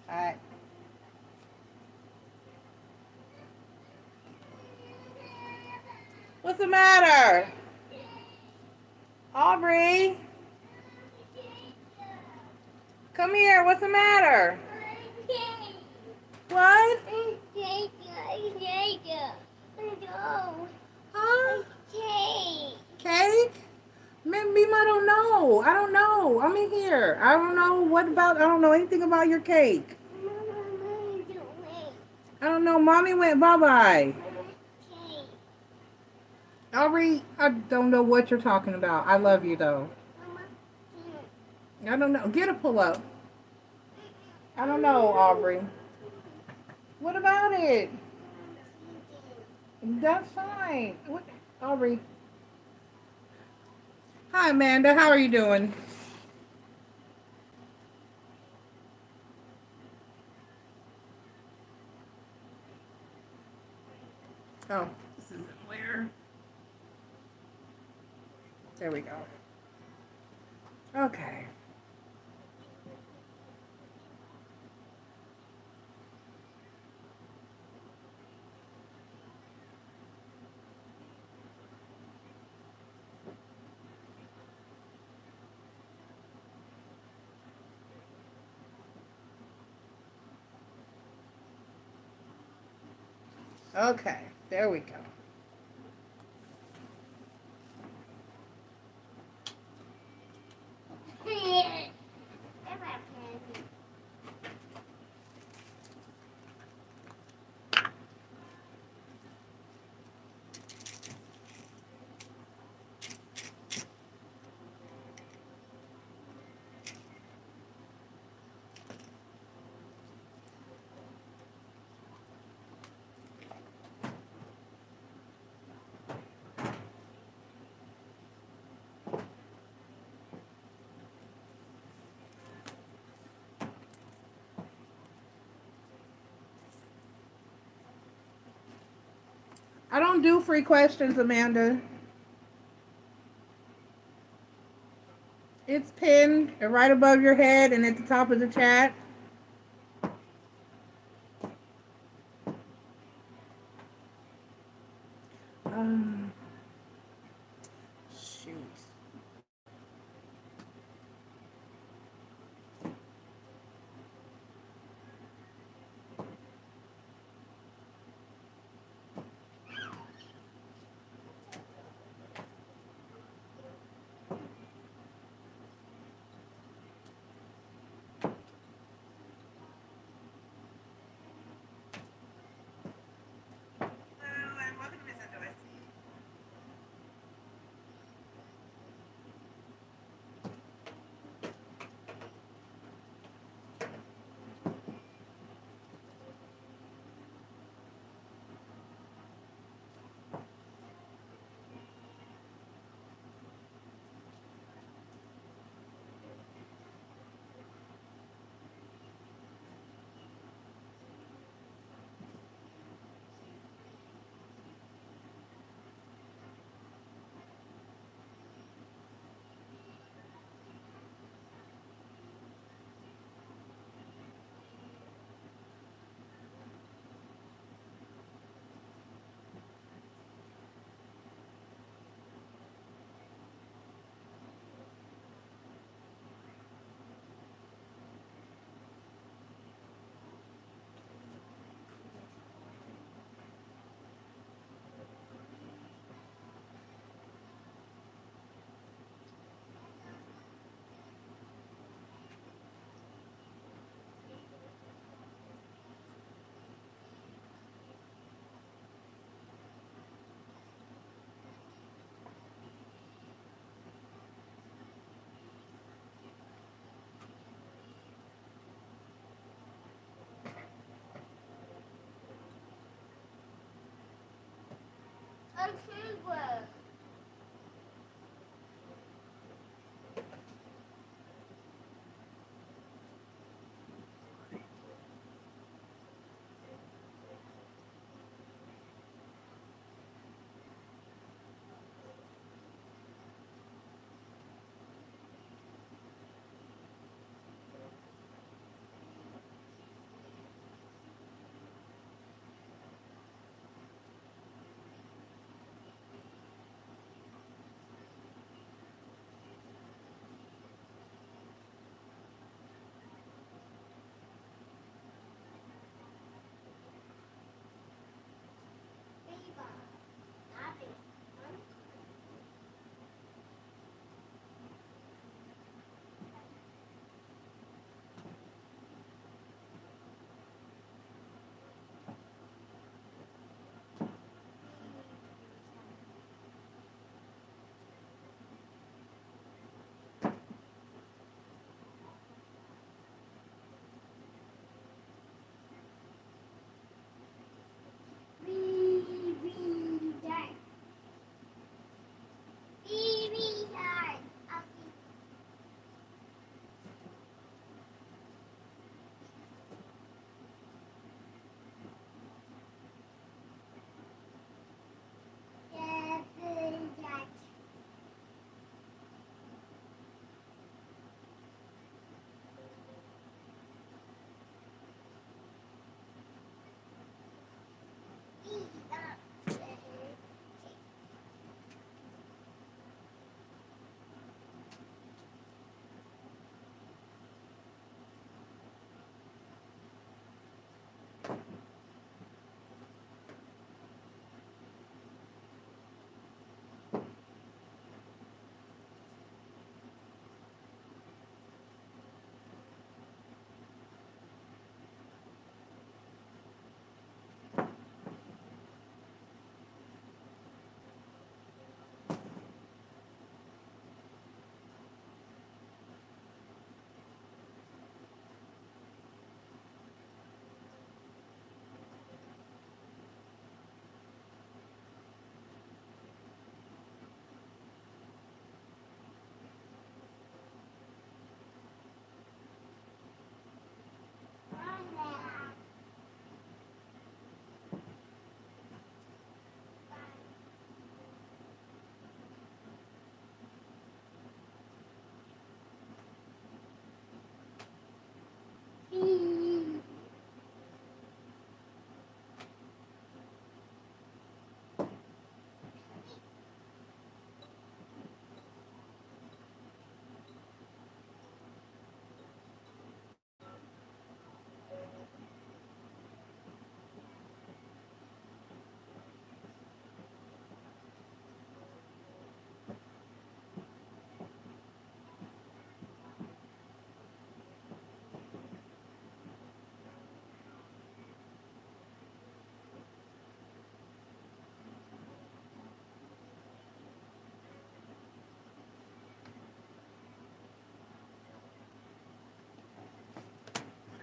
Alright. What's the matter? Aubrey? Come here. What's the matter? What? Huh? Cake? Maybe I don't know. I don't know. I'm in here. I don't know what about. I don't know anything about your cake. I don't know. Mommy went bye-bye. Aubrey, I don't know what you're talking about. I love you, though. I don't know. Get a pull-up. I don't know, Aubrey. What about it? That's fine. What, Aubrey? Hi, Amanda. How are you doing? Oh, this isn't where. There we go. Okay. Okay. There we go. I don't do free questions, Amanda. It's pinned right above your head and at the top of the chat. Um, shoot.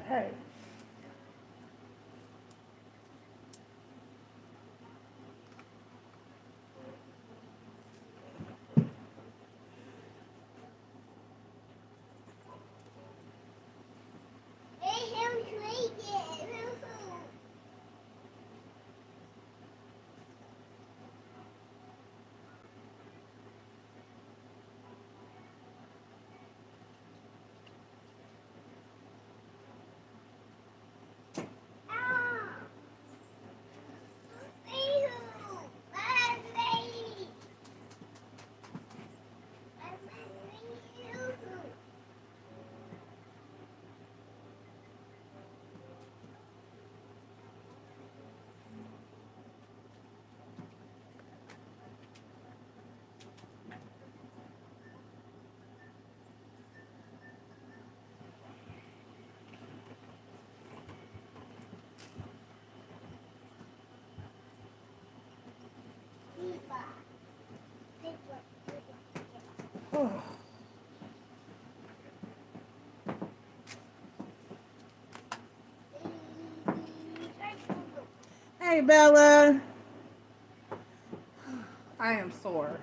Hey. Oh. Hey, Bella. I am sore.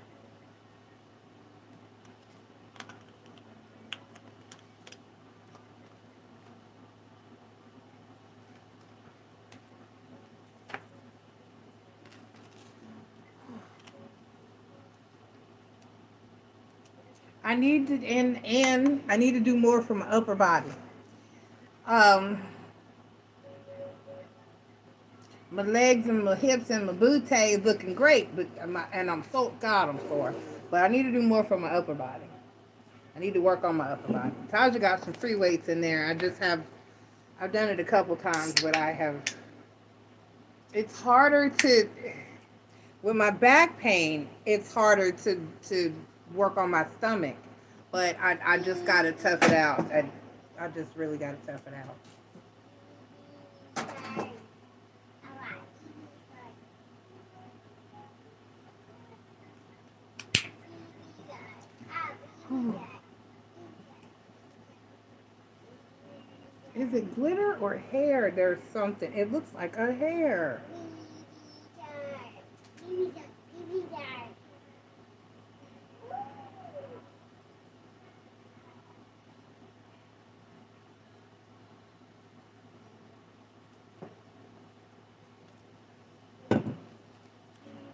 I need to and I need to do more for my upper body. Um, my legs and my hips and my booty is looking great, but I'm so God I'm sore. But I need to do more for my upper body. I need to work on my upper body. Taja got some free weights in there. I've done it a couple times, but it's harder to, with my back pain, it's harder to work on my stomach. But I just got to tough it out. I just really got to tough it out. Is it glitter or hair? There's something. It looks like a hair.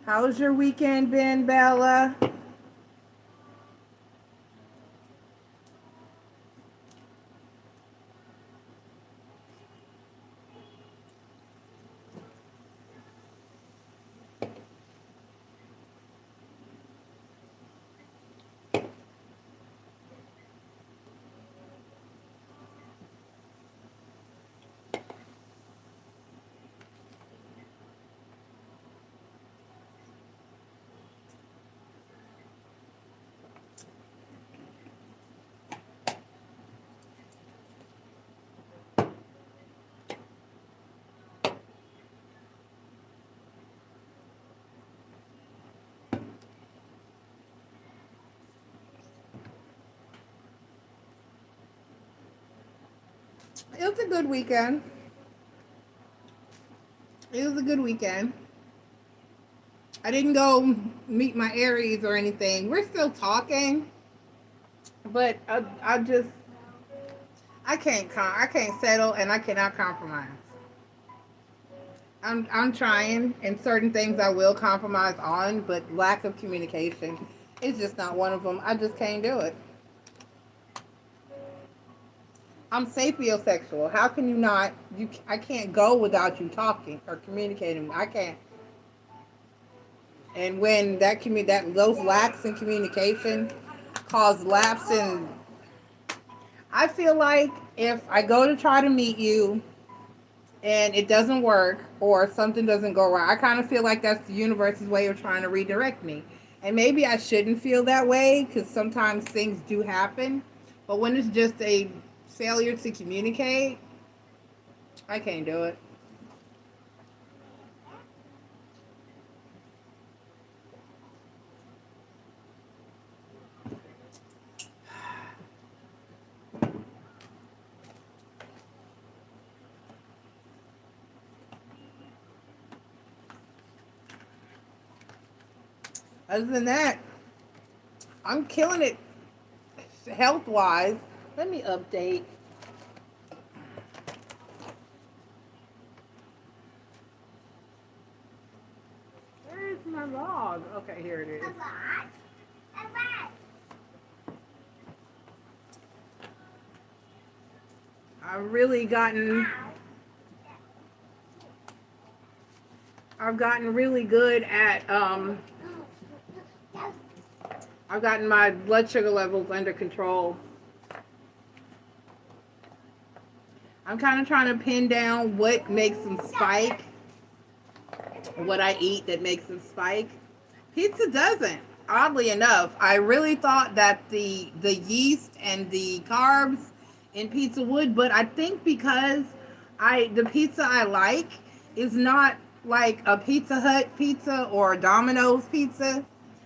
How's your weekend been, Bella? It was a good weekend. It was a good weekend. I didn't go meet my Aries or anything. We're still talking, but I can't settle and I cannot compromise. I'm trying, and certain things I will compromise on, but lack of communication is just not one of them. I just can't do it. I'm sapiosexual. How can you not? I can't go without you talking or communicating. I can't. And when those lacks in communication cause lapse in, I feel like if I go to try to meet you and it doesn't work or something doesn't go right, I kind of feel like that's the universe's way of trying to redirect me. And maybe I shouldn't feel that way because sometimes things do happen. But when it's just a failure to communicate, I can't do it. Other than that, I'm killing it health wise. Let me update. Where is my log? Okay, here it is. I've gotten really good at I've gotten my blood sugar levels under control. I'm kind of trying to pin down what makes them spike, what I eat that makes them spike. Pizza doesn't. Oddly enough, I really thought that the yeast and the carbs in pizza would, but I think because the pizza I like is not like a Pizza Hut pizza or a Domino's pizza.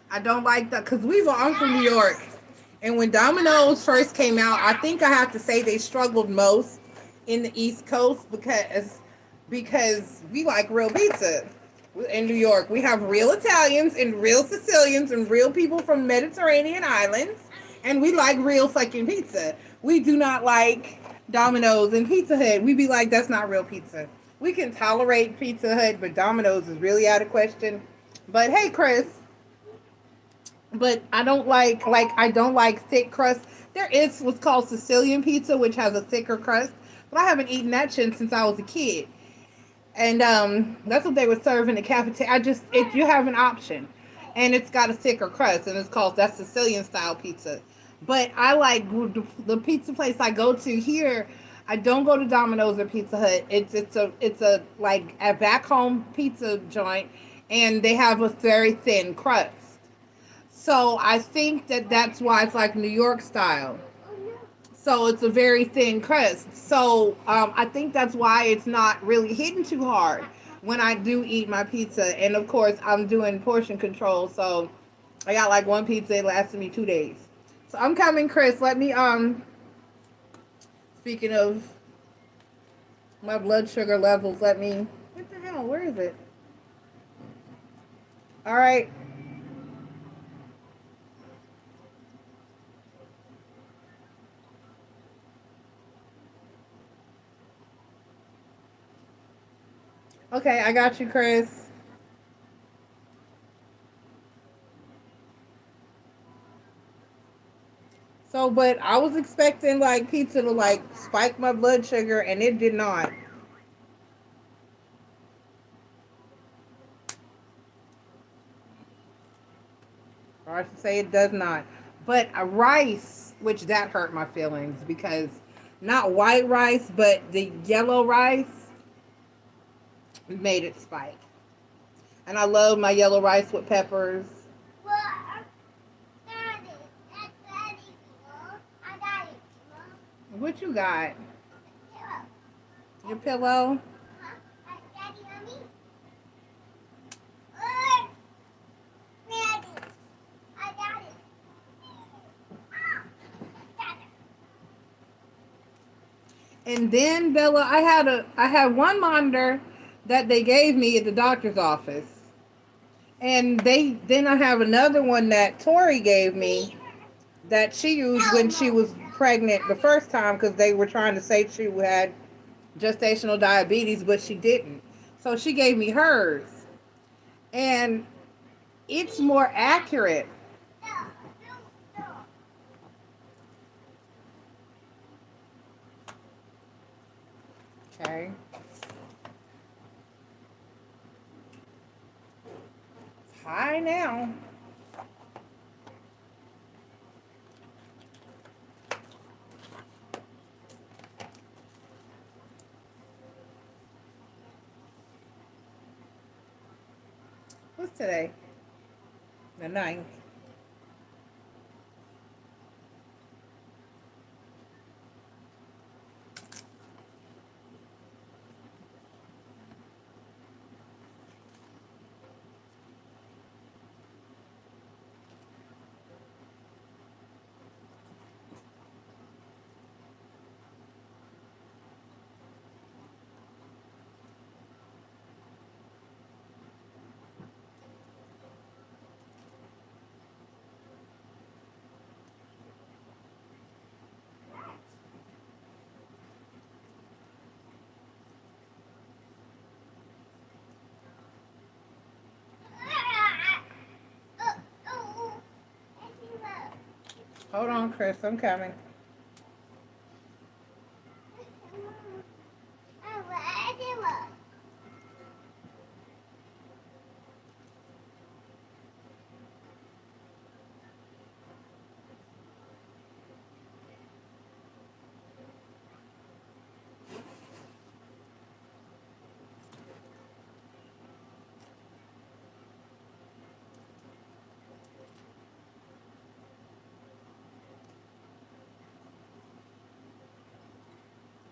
I don't like that because I'm from New York, and when Domino's first came out, I think I have to say they struggled most in the East Coast because we like real pizza. In New York, we have real Italians and real Sicilians and real people from Mediterranean islands, and we like real fucking pizza. We do not like Domino's and Pizza Hut. We be like, that's not real pizza. We can tolerate Pizza Hut, but Domino's is really out of question. But hey, Chris. But I don't like thick crust. There is what's called Sicilian pizza, which has a thicker crust, but I haven't eaten that shit since I was a kid. And that's what they would serve in the cafeteria. You have an option, and it's got a thicker crust, and that's Sicilian style pizza. But I like the pizza place I go to here. I don't go to Domino's or Pizza Hut. It's a like a back home pizza joint, and they have a very thin crust. So I think that's why it's like New York style. So it's a very thin crust. So I think that's why it's not really hitting too hard when I do eat my pizza. And of course, I'm doing portion control. So I got like one pizza. It lasted me 2 days. So I'm coming, Chris. Let me, speaking of my blood sugar levels, what the hell? Where is it? All right. Okay, I got you, Chris. So, but I was expecting like pizza to like spike my blood sugar, and it did not. Or I should say it does not. But a rice, which that hurt my feelings because not white rice, but the yellow rice made it spike. And I love my yellow rice with peppers. What you got? Your pillow? And then Bella, I had one monitor that they gave me at the doctor's office. And then I have another one that Tori gave me that she used when she was pregnant the first time because they were trying to say she had gestational diabetes, but she didn't. So she gave me hers. And it's more accurate. Okay. It's high now. What's today? The 9th. Hold on, Chris. I'm coming.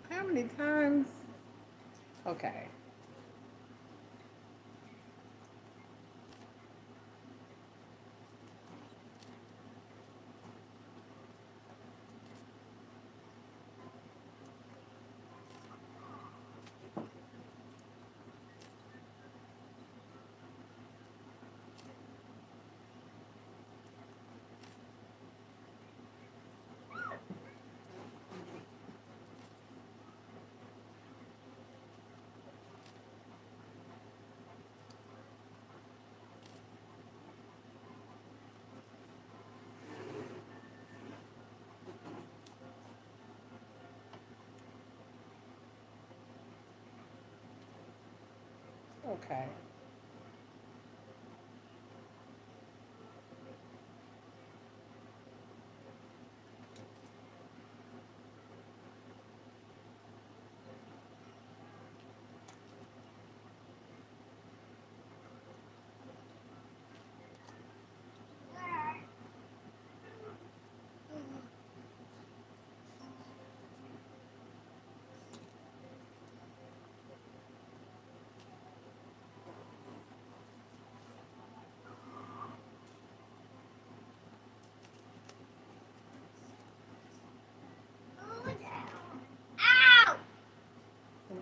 How many times? Okay. Okay.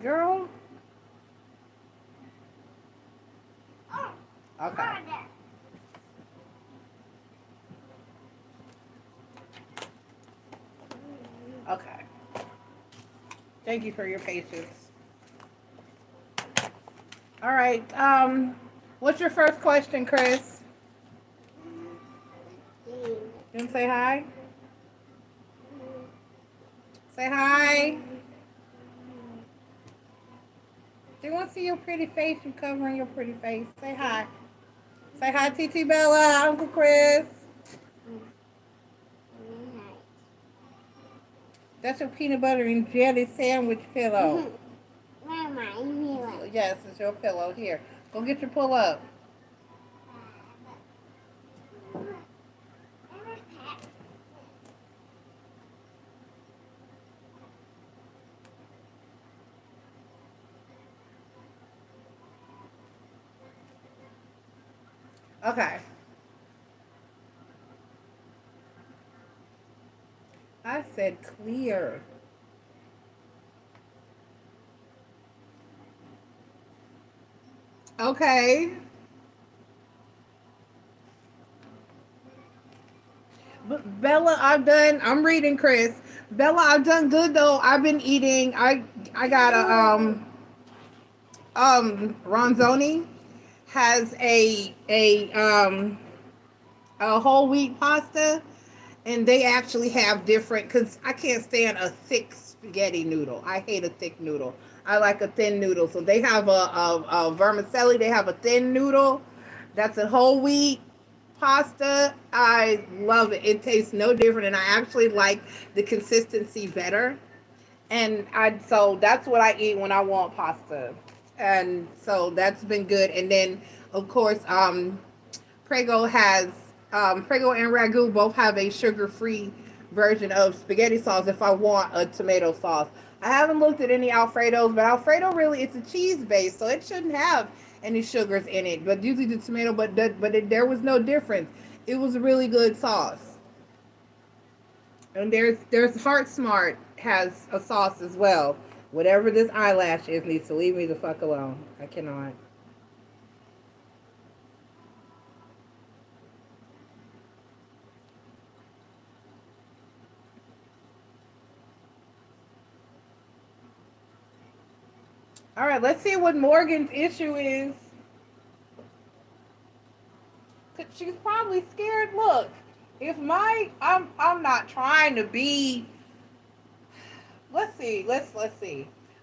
Girl. Okay. Okay. Thank you for your patience. All right. What's your first question, Chris? You want to say hi? Say hi. They want to see your pretty face. You covering your pretty face. Say hi. Say hi, TT Bella, Uncle Chris. That's your peanut butter and jelly sandwich pillow. Yes, it's your pillow. Here, go get your pull up. Okay. I said clear. Okay. But Bella, I'm reading Chris. Bella, I've done good though. I've been eating. I got Ronzoni has a whole wheat pasta, and they actually have different, because I can't stand a thick spaghetti noodle. I hate a thick noodle. I like a thin noodle. So they have a vermicelli. They have a thin noodle. That's a whole wheat pasta. I love it. It tastes no different, and I actually like the consistency better. And so that's what I eat when I want pasta. And so that's been good. And then of course, Prego has Prego and Ragu both have a sugar-free version of spaghetti sauce if I want a tomato sauce. I haven't looked at any Alfredos, but Alfredo really, it's a cheese base, so it shouldn't have any sugars in it. But usually the tomato, there was no difference. It was a really good sauce. And there's Heart Smart has a sauce as well. Whatever this eyelash is needs to leave me the fuck alone. I cannot. All right, let's see what Morgan's issue is. She's probably scared. Look, If I'm not trying to be, let's see.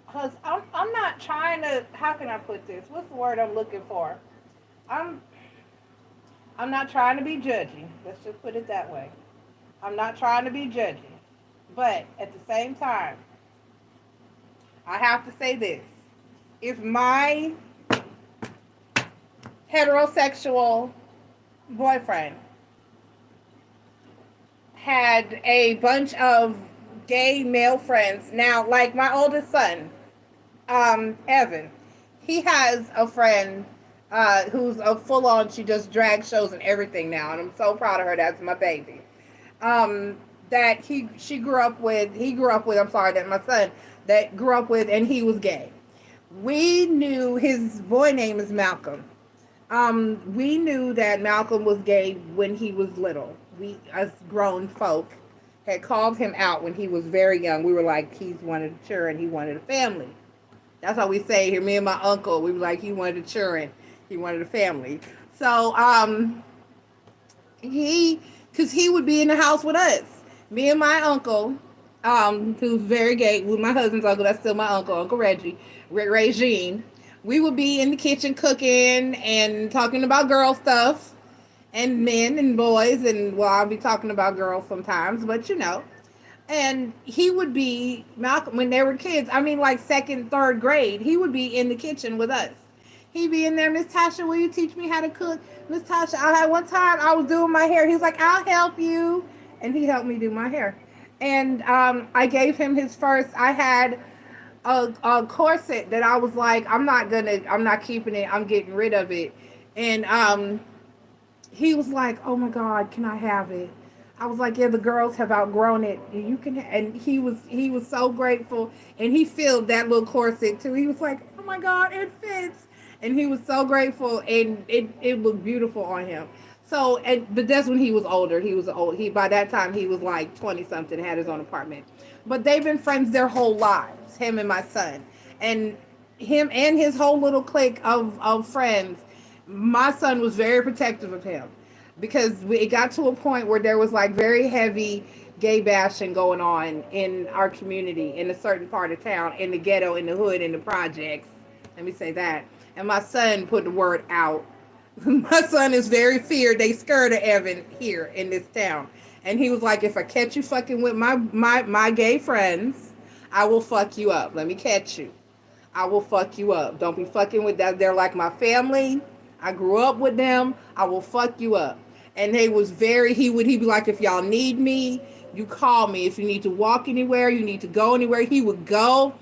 Cause I'm not trying to, how can I put this? What's the word I'm looking for? I'm I'm not trying to be judgy. Let's just put it that way. I'm not trying to be judgy. But at the same time, I have to say this. If my heterosexual boyfriend had a bunch of gay male friends, now, like my oldest son, Evan, he has a friend who's a full-on, she does drag shows and everything now, and I'm so proud of her. That's my baby. Um, that he grew up with, I'm sorry, that my son, that grew up with, and he was gay. We knew his boy name is Malcolm. We knew that Malcolm was gay when he was little. We, as grown folk, had called him out when he was very young. We were like, he's wanted a children, he wanted a family. That's how we say here. Me and my uncle, we were like, he wanted a children, he wanted a family. So, because he would be in the house with us. Me and my uncle, who's very gay, with my husband's uncle, that's still my uncle, Uncle Reggie, Regine. We would be in the kitchen cooking and talking about girl stuff and men and boys, and well, I'll be talking about girls sometimes, but you know. And he would be, Malcolm, when they were kids, I mean like second, third grade, he would be in the kitchen with us. He'd be in there, Miss Tasha, will you teach me how to cook? Miss Tasha, I had one time I was doing my hair. He was like, I'll help you. And he helped me do my hair. And I gave him his first, I had a corset that I was like, I'm not keeping it. I'm getting rid of it. And he was like, oh my God, can I have it? I was like, yeah, the girls have outgrown it. You can, and he was so grateful, and he filled that little corset too. He was like, oh my God, it fits, and he was so grateful, and it looked beautiful on him. So, but that's when he was older. He was old. He by that time he was like 20 something, had his own apartment. But they've been friends their whole lives. Him and my son, and him and his whole little clique of friends. My son was very protective of him because it got to a point where there was like very heavy gay bashing going on in our community, in a certain part of town, in the ghetto, in the hood, in the projects. Let me say that. And my son put the word out. My son is very feared. They scared of Evan here in this town. And he was like, if I catch you fucking with my gay friends, I will fuck you up. Let me catch you. I will fuck you up. Don't be fucking with that. They're like my family. I grew up with them. I will fuck you up. And they was very, he'd be like, if y'all need me, you call me. If you need to walk anywhere, you need to go anywhere, he would go.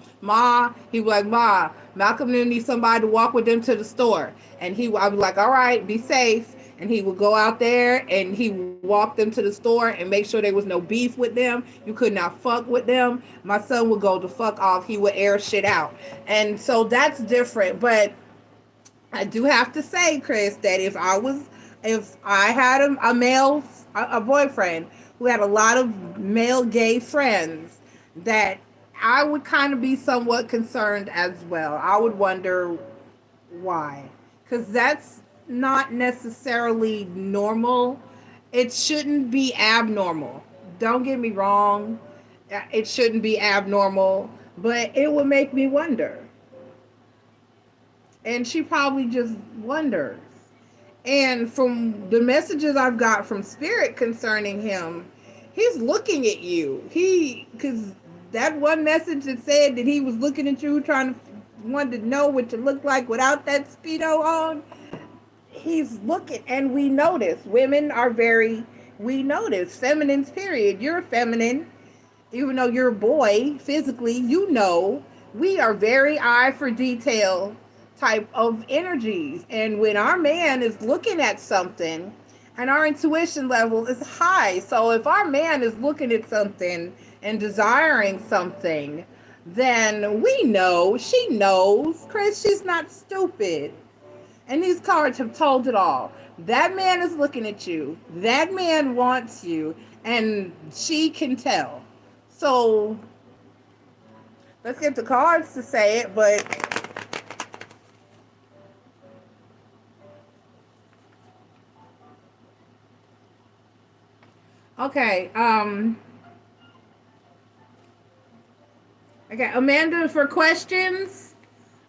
He'd be like, Ma, Malcolm didn't need somebody to walk with them to the store. And I'd be like, all right, be safe. And he would go out there and he would walk them to the store and make sure there was no beef with them. You could not fuck with them. My son would go the fuck off. He would air shit out. And so that's different. But I do have to say, Chris, that if I had a boyfriend who had a lot of male gay friends, that I would kind of be somewhat concerned as well. I would wonder why. Because that's not necessarily normal. It shouldn't be abnormal. Don't get me wrong. It shouldn't be abnormal. But it would make me wonder. And she probably just wonders. And from the messages I've got from Spirit concerning him, he's looking at you. Because that one message that said that he was looking at you, wanted to know what you look like without that Speedo on. He's looking, and we notice. We notice. Feminines, period. You're feminine. Even though you're a boy, physically, we are very eye for detail type of energies. And when our man is looking at something and our intuition level is high, so if our man is looking at something and desiring something, then she knows, Chris, she's not stupid. And these cards have told it all. That man is looking at you. That man wants you, and she can tell. So let's get the cards to say it, but Okay. Okay, Amanda, for questions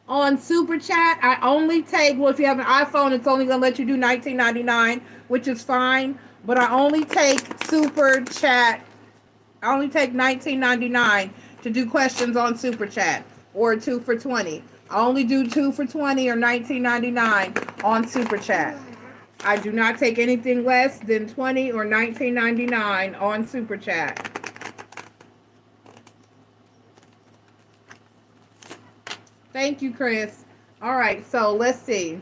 on Super Chat, I only take, well, if you have an iPhone, it's only going to let you do $19.99, which is fine. But I only take Super Chat. I only take $19.99 to do questions on Super Chat, or 2 for $20. I only do 2 for $20 or $19.99 on Super Chat. I do not take anything less than $20 or $19.99 on Super Chat. Thank you, Chris. All right, so let's see.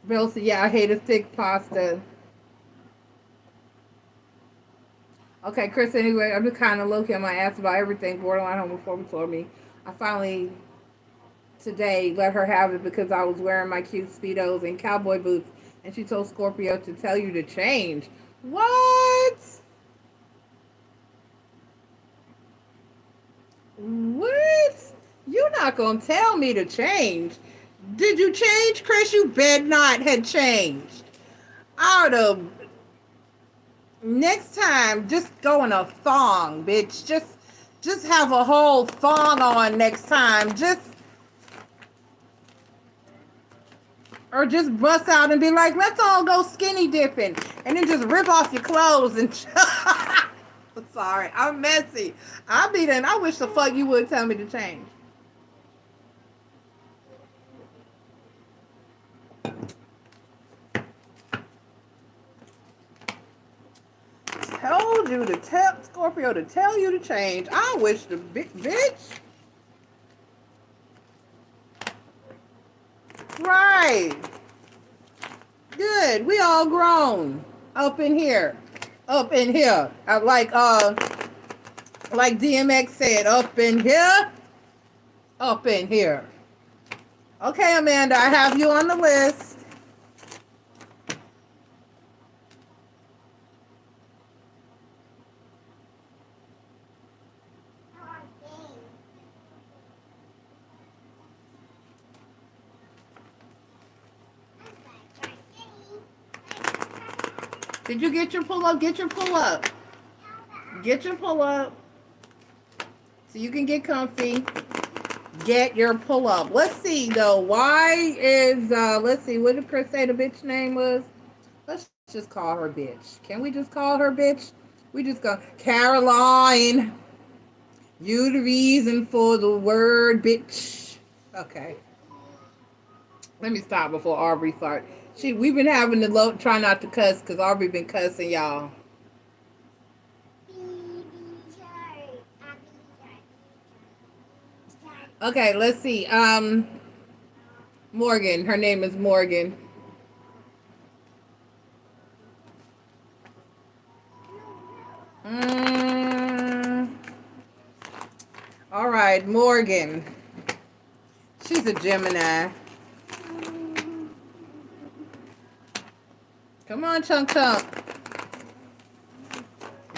Bill said, yeah, I hate a thick pasta. Okay, Chris, anyway, I'm just kind of looking at my ass about everything borderline homophobic told me. I finally, today, let her have it because I was wearing my cute Speedos and cowboy boots, and she told Scorpio to tell you to change. What? What? You're not going to tell me to change. Did you change, Chris? You bet not had changed. I would have. Next time, just go in a thong, bitch. Just have a whole thong on next time. Or just bust out and be like, let's all go skinny dipping. And then just rip off your clothes and I'm sorry, I'm messy. I'll be then. I wish the fuck you would tell me to change. Told you to tell Scorpio to tell you to change. I wish the bitch. Right. Good. We all grown up in here. Up in here. Like DMX said, up in here. Up in here. Okay, Amanda, I have you on the list. Did you get your pull up? Get your pull up. Get your pull up. So you can get comfy. Get your pull up. Let's see though. Why is let's see, what did Chris say the bitch name was? Let's just call her bitch. Can we just call her bitch? We just go Caroline. You the reason for the word bitch. Okay. Let me stop before Aubrey starts. We've been having to try not to cuss because Aubrey been cussing y'all. Okay, let's see. Morgan. Her name is Morgan. All right, Morgan. She's a Gemini. Come on, Chunk Chunk.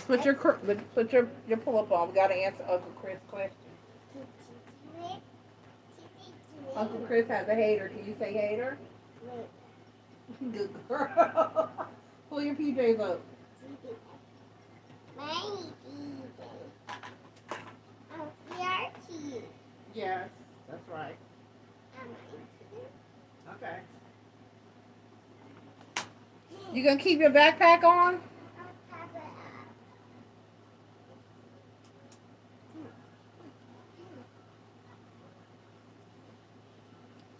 Put your pull up on. We gotta answer Uncle Chris' question. Uncle Chris has a hater. Can you say hater? Good girl. Pull your PJs up. Yes, that's right. Okay. You gonna keep your backpack on?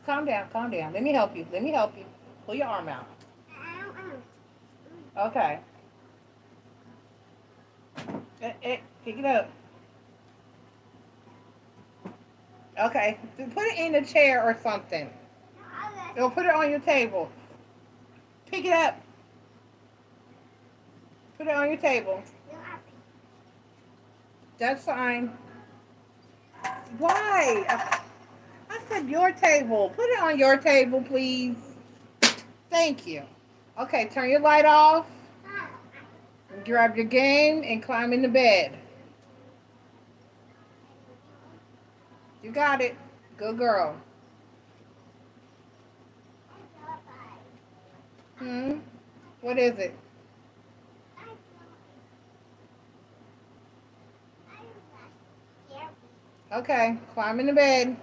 Calm down, calm down. Let me help you. Let me help you. Pull your arm out. Okay. Pick it up. Okay. Put it in a chair or something. Or put it on your table. Pick it up. Put it on your table. That's fine. Why? I said your table. Put it on your table, please. Thank you. Okay, turn your light off. Grab your game and climb in the bed. You got it. Good girl. Hmm? What is it? Okay, climb in the bed.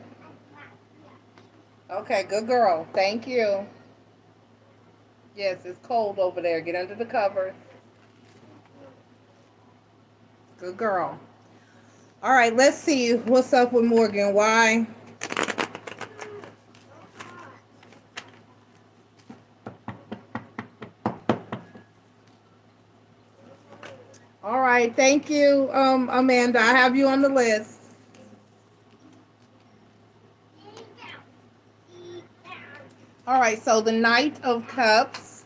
Okay, good girl. Thank you. Yes, it's cold over there. Get under the covers. Good girl. All right, let's see what's up with Morgan. Why? All right, thank you, Amanda. I have you on the list. All right, so the Knight of Cups,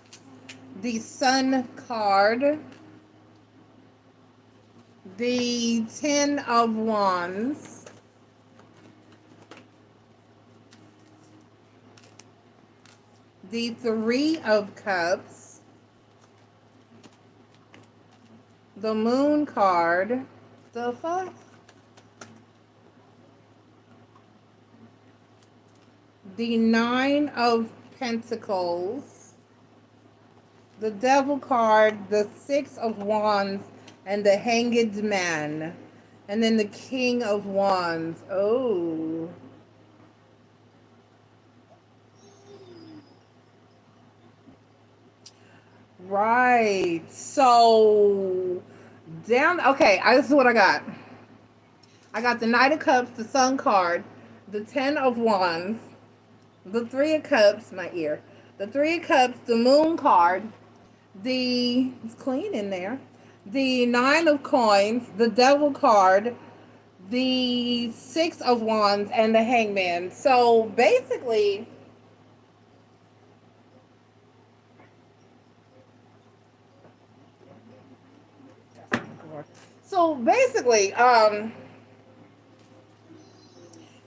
the Sun card, the Ten of Wands, the Three of Cups, the Moon card, the fuck? The Nine of Pentacles, the Devil card, the Six of Wands, and the Hanged Man. And then the King of Wands. Oh. Right. So, down. Okay, this is what I got. I got the Knight of Cups, the Sun card, the Ten of Wands, the Three of Cups, my ear, the Three of Cups, the Moon card, it's clean in there, the Nine of Coins, the Devil card, the Six of Wands, and the Hangman. So basically,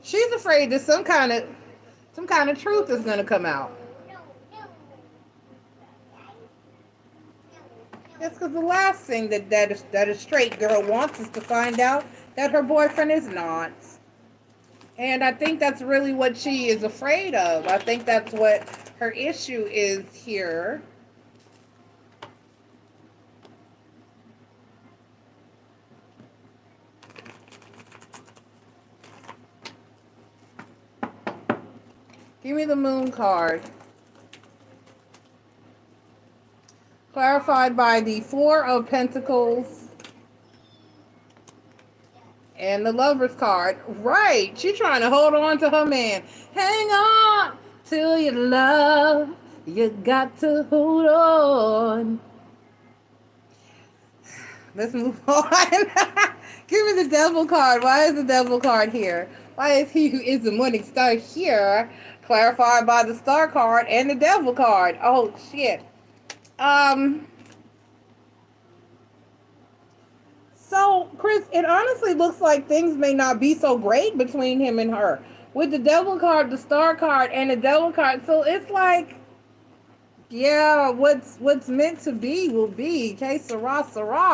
she's afraid that some kind of truth is going to come out. That's because the last thing that a straight girl wants is to find out that her boyfriend is not. And I think that's really what she is afraid of. I think that's what her issue is here. Give me the Moon card. Clarified by the Four of Pentacles and the Lover's card. Right. She's trying to hold on to her man. Hang on to your love. You got to hold on. Let's move on. Give me the Devil card. Why is the Devil card here? Why is he who is the morning star here? Clarified by the Star card and the Devil card. Oh, shit. So, Chris, it honestly looks like things may not be so great between him and her. With the Devil card, the Star card, and the Devil card. So it's like, yeah, what's meant to be will be. Okay, Sarah,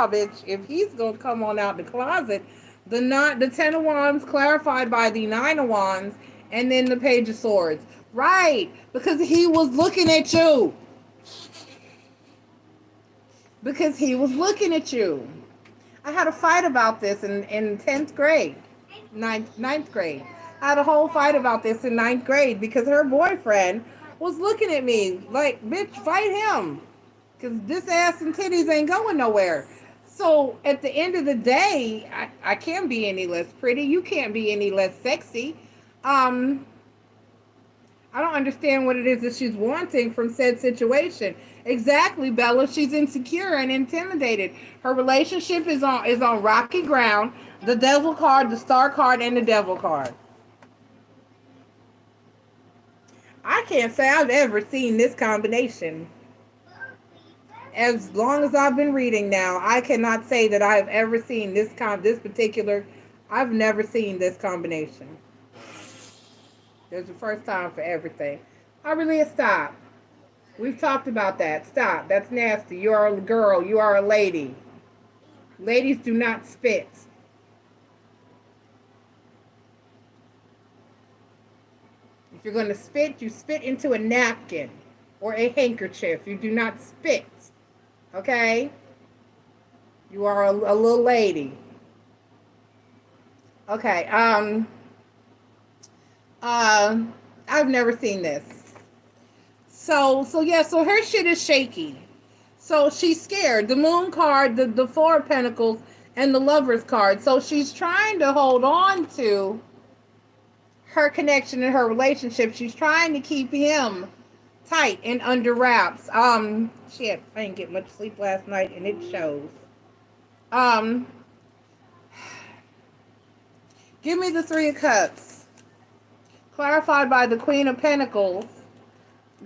bitch. If he's gonna come on out the closet, the Ten of Wands clarified by the Nine of Wands, and then the Page of Swords. Right, because he was looking at you. Because he was looking at you. I had a fight about this in 10th grade, ninth grade. I had a whole fight about this in 9th grade because her boyfriend was looking at me like, bitch, fight him. Because this ass and titties ain't going nowhere. So at the end of the day, I can't be any less pretty. You can't be any less sexy. I don't understand what it is that she's wanting from said situation. Exactly, Bella. She's insecure and intimidated. Her relationship is on rocky ground. The Devil card, the Star card, and the Devil card. I can't say I've ever seen this combination. As long as I've been reading now, I cannot say that I've ever seen this particular. I've never seen this combination. There's a first time for everything. Aurelia, stop. We've talked about that. Stop. That's nasty. You are a girl. You are a lady. Ladies do not spit. If you're going to spit, you spit into a napkin. or a handkerchief. You do not spit. Okay? You are a little lady. Okay. I've never seen this. So yeah, so her shit is shaky. So she's scared. The moon card, the four of pentacles, and the lover's card. So she's trying to hold on to her connection and her relationship. She's trying to keep him tight and under wraps. Shit, I didn't get much sleep last night and it shows. Um, give me the Three of Cups. Clarified by the Queen of Pentacles.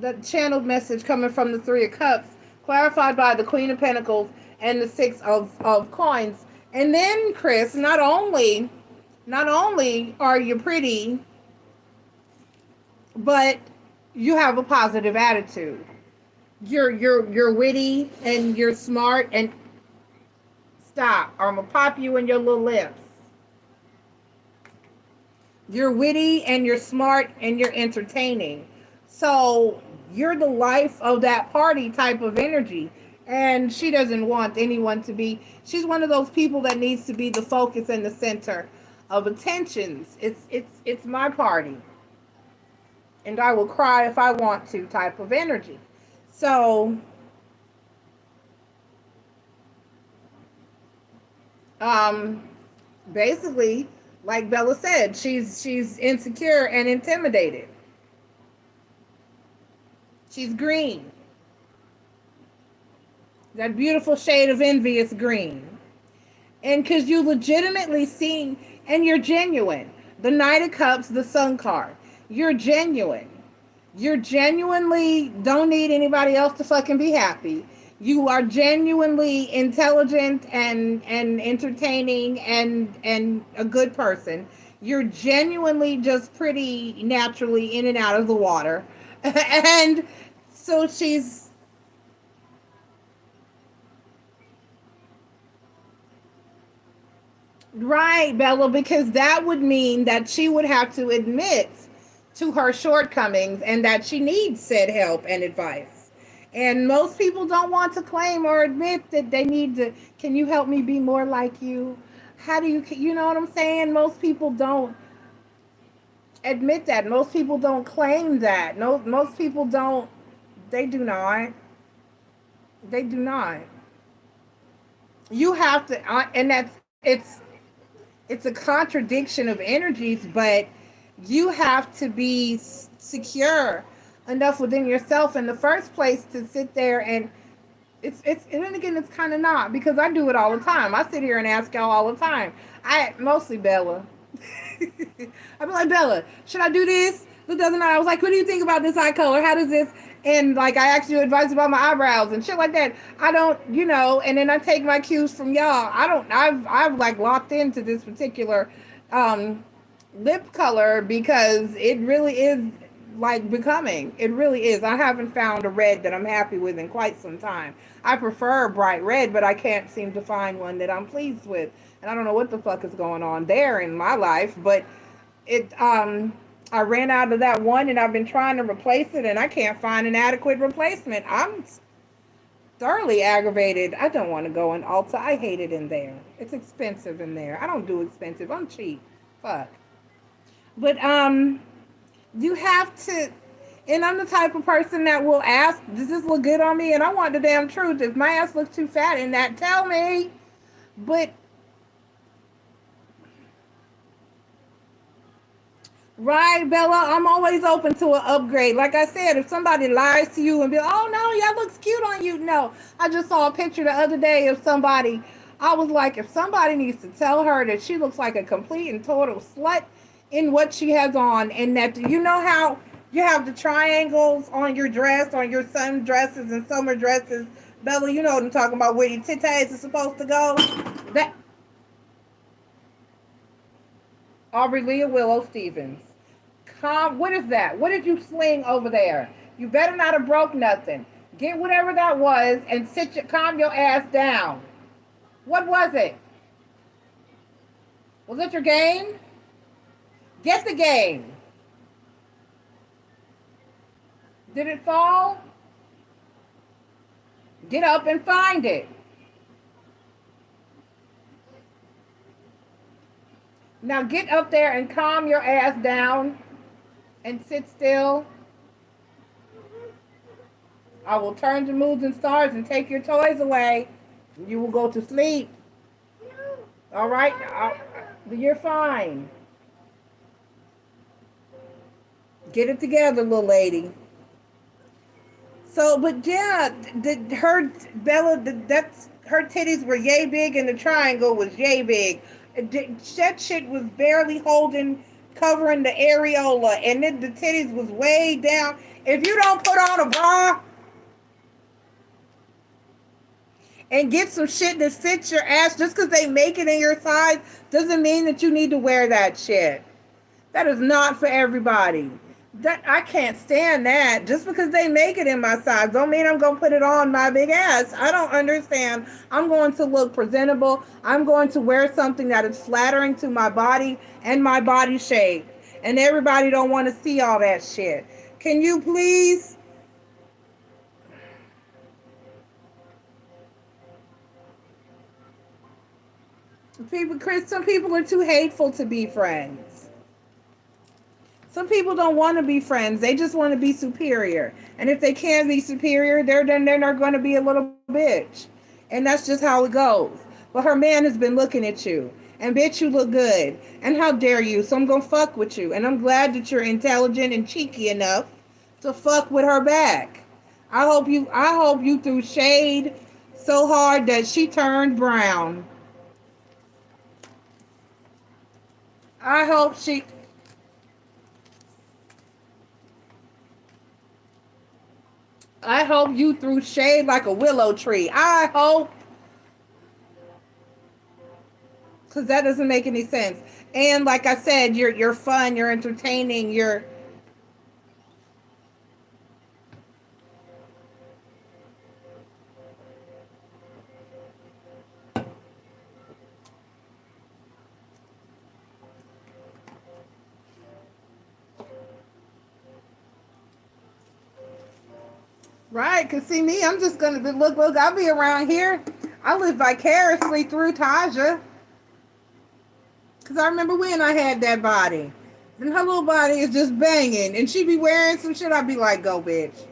The channeled message coming from the Three of Cups. Clarified by the Queen of Pentacles and the Six of Coins. And then, Chris, not only are you pretty, but you have a positive attitude. You're witty and you're smart and stop, or I'm gonna pop you in your little lips. You're witty and you're smart and you're entertaining. So you're the life of that party type of energy. And she doesn't want anyone to be, she's one of those people that needs to be the focus and the center of attentions. It's my party. And I will cry if I want to type of energy. So basically, like Bella said, she's insecure and intimidated. She's green. That beautiful shade of envious green. And because you legitimately see, and you're genuine. The Knight of Cups, the Sun card. You're genuine. You genuinely don't need anybody else to fucking be happy. You are genuinely intelligent and entertaining and a good person. You're genuinely just pretty naturally in and out of the water. And so she's right, Bella, because that would mean that she would have to admit to her shortcomings and that she needs said help and advice. And most people don't want to claim or admit that they need to, can you help me be more like you? How do you know what I'm saying? Most people don't admit that. Most people don't claim that. No, most people don't, they do not. They do not. You have to, and it's a contradiction of energies, but you have to be secure enough within yourself in the first place to sit there and and then again, it's kind of not, because I do it all the time. I sit here and ask y'all all the time. Mostly Bella. I'd be like, Bella, should I do this? Look, doesn't matter. I was like, what do you think about this eye color? How does this? And like, I asked you advice about my eyebrows and shit like that. I don't, and then I take my cues from y'all. I've like locked into this particular lip color because it really is like becoming. It really is. I haven't found a red that I'm happy with in quite some time. I prefer a bright red, but I can't seem to find one that I'm pleased with. And I don't know what the fuck is going on there in my life, but I ran out of that one and I've been trying to replace it and I can't find an adequate replacement. I'm thoroughly aggravated. I don't want to go in Ulta. I hate it in there. It's expensive in there. I don't do expensive. I'm cheap. Fuck. But you have to, and I'm the type of person that will ask, does this look good on me? And I want the damn truth. If my ass looks too fat in that, tell me. But right, Bella, I'm always open to an upgrade. Like I said, if somebody lies to you and be, oh no, yeah, looks cute on you. No, I just saw a picture the other day of somebody. I was like, if somebody needs to tell her that she looks like a complete and total slut in what she has on, and that, you know how you have the triangles on your dress, on your sun dresses and summer dresses. Bella, you know what I'm talking about, where your titties are supposed to go. That Aubrey Leah Willow Stevens. What is that? What did you sling over there? You better not have broke nothing. Get whatever that was and calm your ass down. What was it? Was it your game? Get the game. Did it fall? Get up and find it. Now get up there and calm your ass down and sit still. I will turn to moons and stars and take your toys away. You will go to sleep. All right? You're fine. Get it together, little lady. So, but yeah, her titties were yay big and the triangle was yay big. That shit was barely covering the areola, and then the titties was way down. If you don't put on a bra and get some shit that fits your ass, just because they make it in your size doesn't mean that you need to wear that shit. That is not for everybody. I can't stand that. Just because they make it in my size don't mean I'm going to put it on my big ass. I don't understand. I'm going to look presentable. I'm going to wear something that is flattering to my body and my body shape. And everybody don't want to see all that shit. Can you please? Some people are too hateful to be friends. Some people don't want to be friends. They just want to be superior. And if they can't be superior, they're going to be a little bitch. And that's just how it goes. But her man has been looking at you. And bitch, you look good. And how dare you? So I'm going to fuck with you. And I'm glad that you're intelligent and cheeky enough to fuck with her back. I hope you threw shade so hard that she turned brown. I hope you threw shade like a willow tree. I hope. Because that doesn't make any sense. And like I said, you're fun, you're entertaining, you're... Right, because see me, I'm just going to be, look, I'll be around here. I live vicariously through Taja. Because I remember when I had that body. And her little body is just banging. And she be wearing some shit, I'd be like, go, bitch.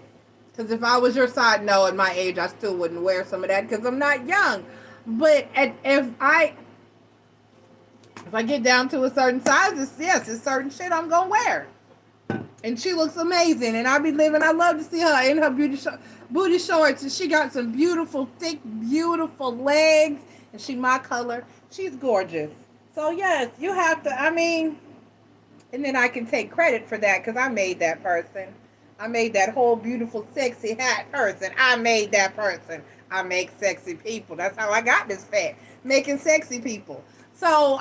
Because if I was your side, no, at my age, I still wouldn't wear some of that because I'm not young. But if I get down to a certain size, it's certain shit I'm going to wear. And she looks amazing. And I love to see her in her booty shorts. And she got some beautiful, thick, beautiful legs. And she my color. She's gorgeous. So, yes, you have to, and then I can take credit for that because I made that person. I made that whole beautiful, sexy, hot person. I made that person. I make sexy people. That's how I got this fat. Making sexy people. So,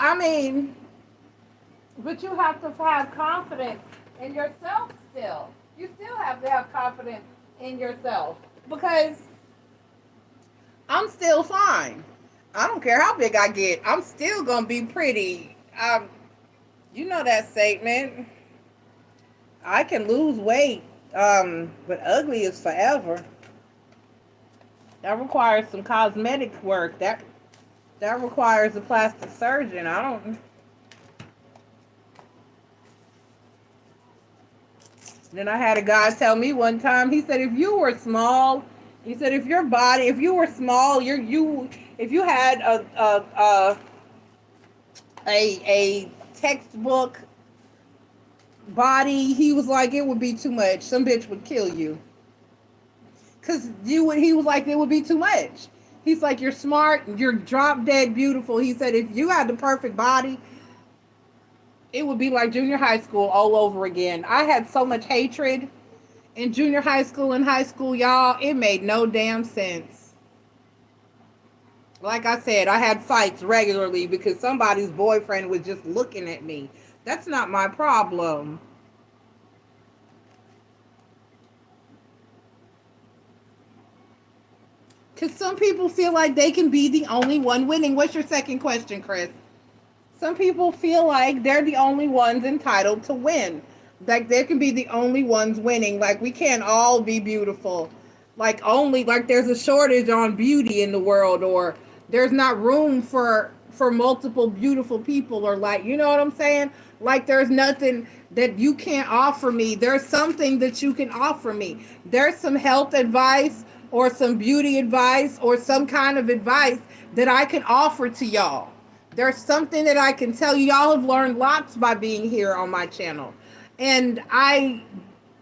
but you have to have confidence in yourself still. You still have to have confidence in yourself because I'm still fine. I don't care how big I get. I'm still going to be pretty. You know that statement. I can lose weight, but ugly is forever. That requires some cosmetic work. That requires a plastic surgeon. Then I had a guy tell me one time, he said, if you were small, he said, if you were small, if you had a textbook body, he was like, it would be too much. Some bitch would kill you. He was like, it would be too much. He's like, you're smart, you're drop dead beautiful. He said, if you had the perfect body, it would be like junior high school all over again. I had so much hatred in junior high school and high school, y'all. It made no damn sense. Like I said, I had fights regularly because somebody's boyfriend was just looking at me. That's not my problem. Because some people feel like they can be the only one winning. What's your second question, Chris? Some people feel like they're the only ones entitled to win. Like they can be the only ones winning. Like we can't all be beautiful. like only like there's a shortage on beauty in the world, or there's not room for multiple beautiful people, or like, you know what I'm saying? Like there's nothing that you can't offer me. There's something that you can offer me. There's some health advice or some beauty advice or some kind of advice that I can offer to y'all. There's something that I can tell you. Y'all have learned lots by being here on my channel. And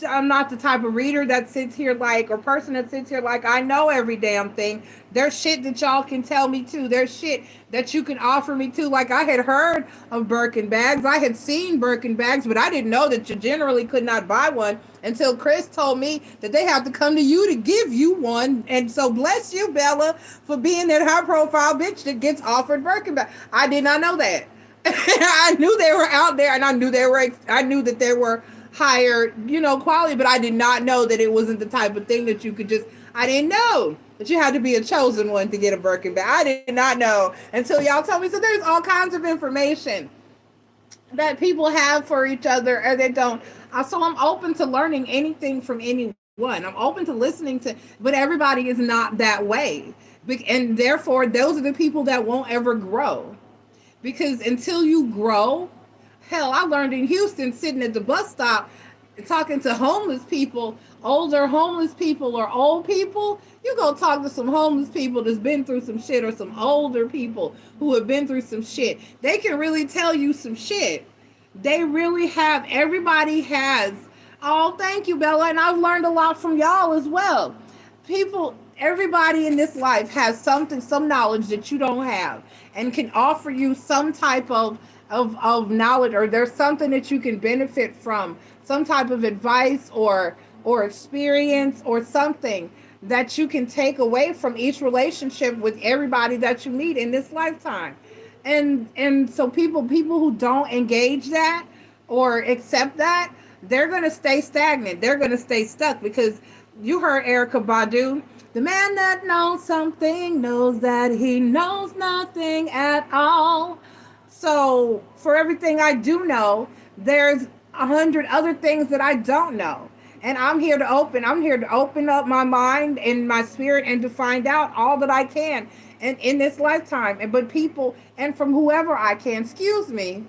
I'm not the type of reader that sits here like, or person that sits here like, I know every damn thing. There's shit that y'all can tell me too. There's shit that you can offer me too. Like I had heard of Birkin bags. I had seen Birkin bags, but I didn't know that you generally could not buy one until Chris told me that they have to come to you to give you one. And so bless you, Bella, for being that high profile bitch that gets offered Birkin bags. I did not know that. I knew they were out there, and I knew that they were higher, you know, quality, but I did not know that it wasn't the type of thing that you could just, I didn't know that you had to be a chosen one to get a Birkin bag. I did not know until y'all told me. So there's all kinds of information that people have for each other, or they don't. So I'm open to learning anything from anyone. I'm open to listening to, but everybody is not that way. And therefore, those are the people that won't ever grow. Because until you grow, hell, I learned in Houston, sitting at the bus stop, talking to homeless people, older homeless people or old people. You go talk to some homeless people that's been through some shit, or some older people who have been through some shit. They can really tell you some shit. They really have. Everybody has. Oh, thank you, Bella. And I've learned a lot from y'all as well. Everybody in this life has something, some knowledge that you don't have, and can offer you some type of knowledge, or there's something that you can benefit from, some type of advice or experience, or something that you can take away from each relationship with everybody that you meet in this lifetime. And so people who don't engage that or accept that, they're going to stay stagnant. They're going to stay stuck, because you heard Erykah Badu. The man that knows something knows that he knows nothing at all. So for everything I do know, there's 100 other things that I don't know. And I'm here to open up my mind and my spirit, and to find out all that I can in this lifetime. But people, and from whoever I can, excuse me,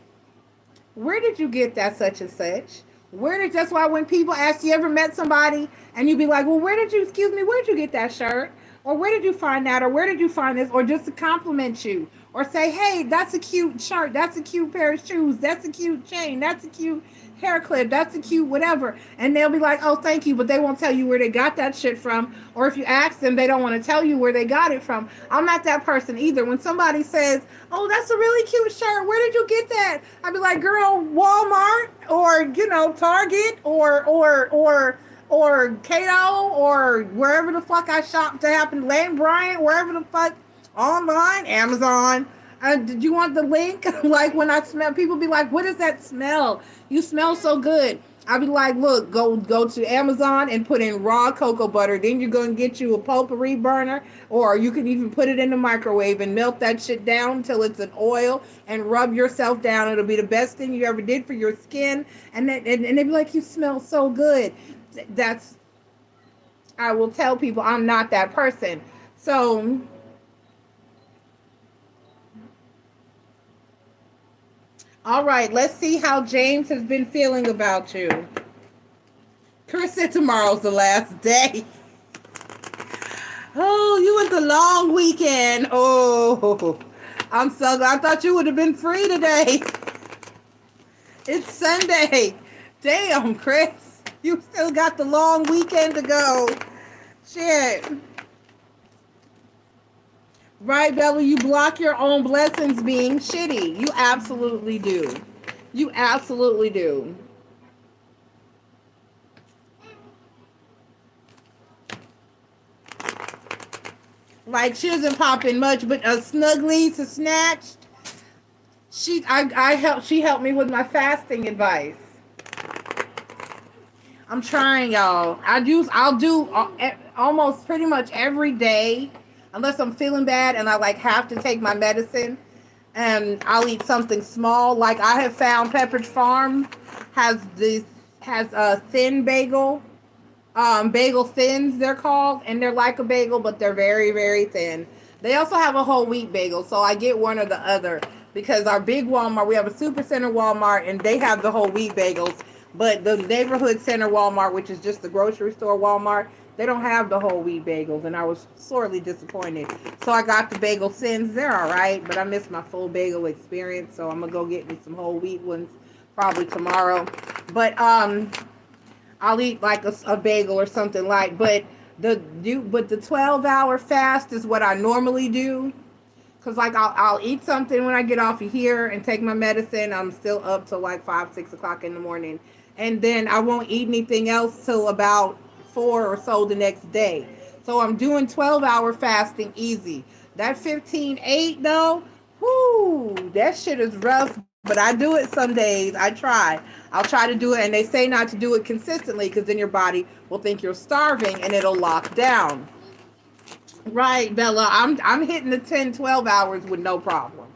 where did you get that such and such? That's why when people ask, you ever met somebody, and you be like, well, where'd you get that shirt? Or where did you find that? Or where did you find this? Or just to compliment you, or say, hey, that's a cute shirt. That's a cute pair of shoes. That's a cute chain. That's a cute hair clip. That's a cute whatever. And they'll be like, oh, thank you. But they won't tell you where they got that shit from. Or if you ask them, they don't want to tell you where they got it from. I'm not that person either. When somebody says, oh, that's a really cute shirt, where did you get that? I'd be like, girl, Walmart, or, you know, Target, or Cato, or wherever the fuck I shop to happen, Lane Bryant, wherever the fuck, online, Amazon. Did you want the link? Like when I smell, people be like, what does that smell? You smell so good. I'll be like, look, go to Amazon and put in raw cocoa butter. Then you're going to get you a potpourri burner, or you can even put it in the microwave and melt that shit down until it's an oil, and rub yourself down. It'll be the best thing you ever did for your skin. And they be like, you smell so good. I will tell people I'm not that person. So all right, let's see how James has been feeling about you. Chris said tomorrow's the last day. Oh, you went the long weekend. Oh, I'm so glad. I thought you would have been free today. It's Sunday. Damn, Chris. You still got the long weekend to go. Shit. Right, Bella, you block your own blessings being shitty. You absolutely do. You absolutely do. Like, she doesn't pop in much, but Snugglies is snatched. She helped me with my fasting advice. I'm trying, y'all. I'll do almost pretty much every day, unless I'm feeling bad and I like have to take my medicine, and I'll eat something small. Like I have found Pepperidge Farm has a thin bagel, Bagel thins, they're called, and they're like a bagel, but they're very, very thin. They also have a whole wheat bagel, so I get one or the other because our big Walmart, we have a super center Walmart, and they have the whole wheat bagels. But the neighborhood center Walmart, which is just the grocery store Walmart, they don't have the whole wheat bagels, and I was sorely disappointed. So I got the bagel thins. They're all right, but I missed my full bagel experience, so I'm gonna go get me some whole wheat ones probably tomorrow. But I'll eat like a bagel or something like. But the 12-hour fast is what I normally do. Cause like I'll eat something when I get off of here and take my medicine. I'm still up till like 5, 6 o'clock in the morning, and then I won't eat anything else till about 4 or so the next day. So I'm doing 12-hour fasting easy. That 15-8 though, whoo, that shit is rough. But I do it some days. I try. I'll try to do it, and they say not to do it consistently because then your body will think you're starving and it'll lock down. Right, Bella. I'm hitting the 10, 12 hours with no problem.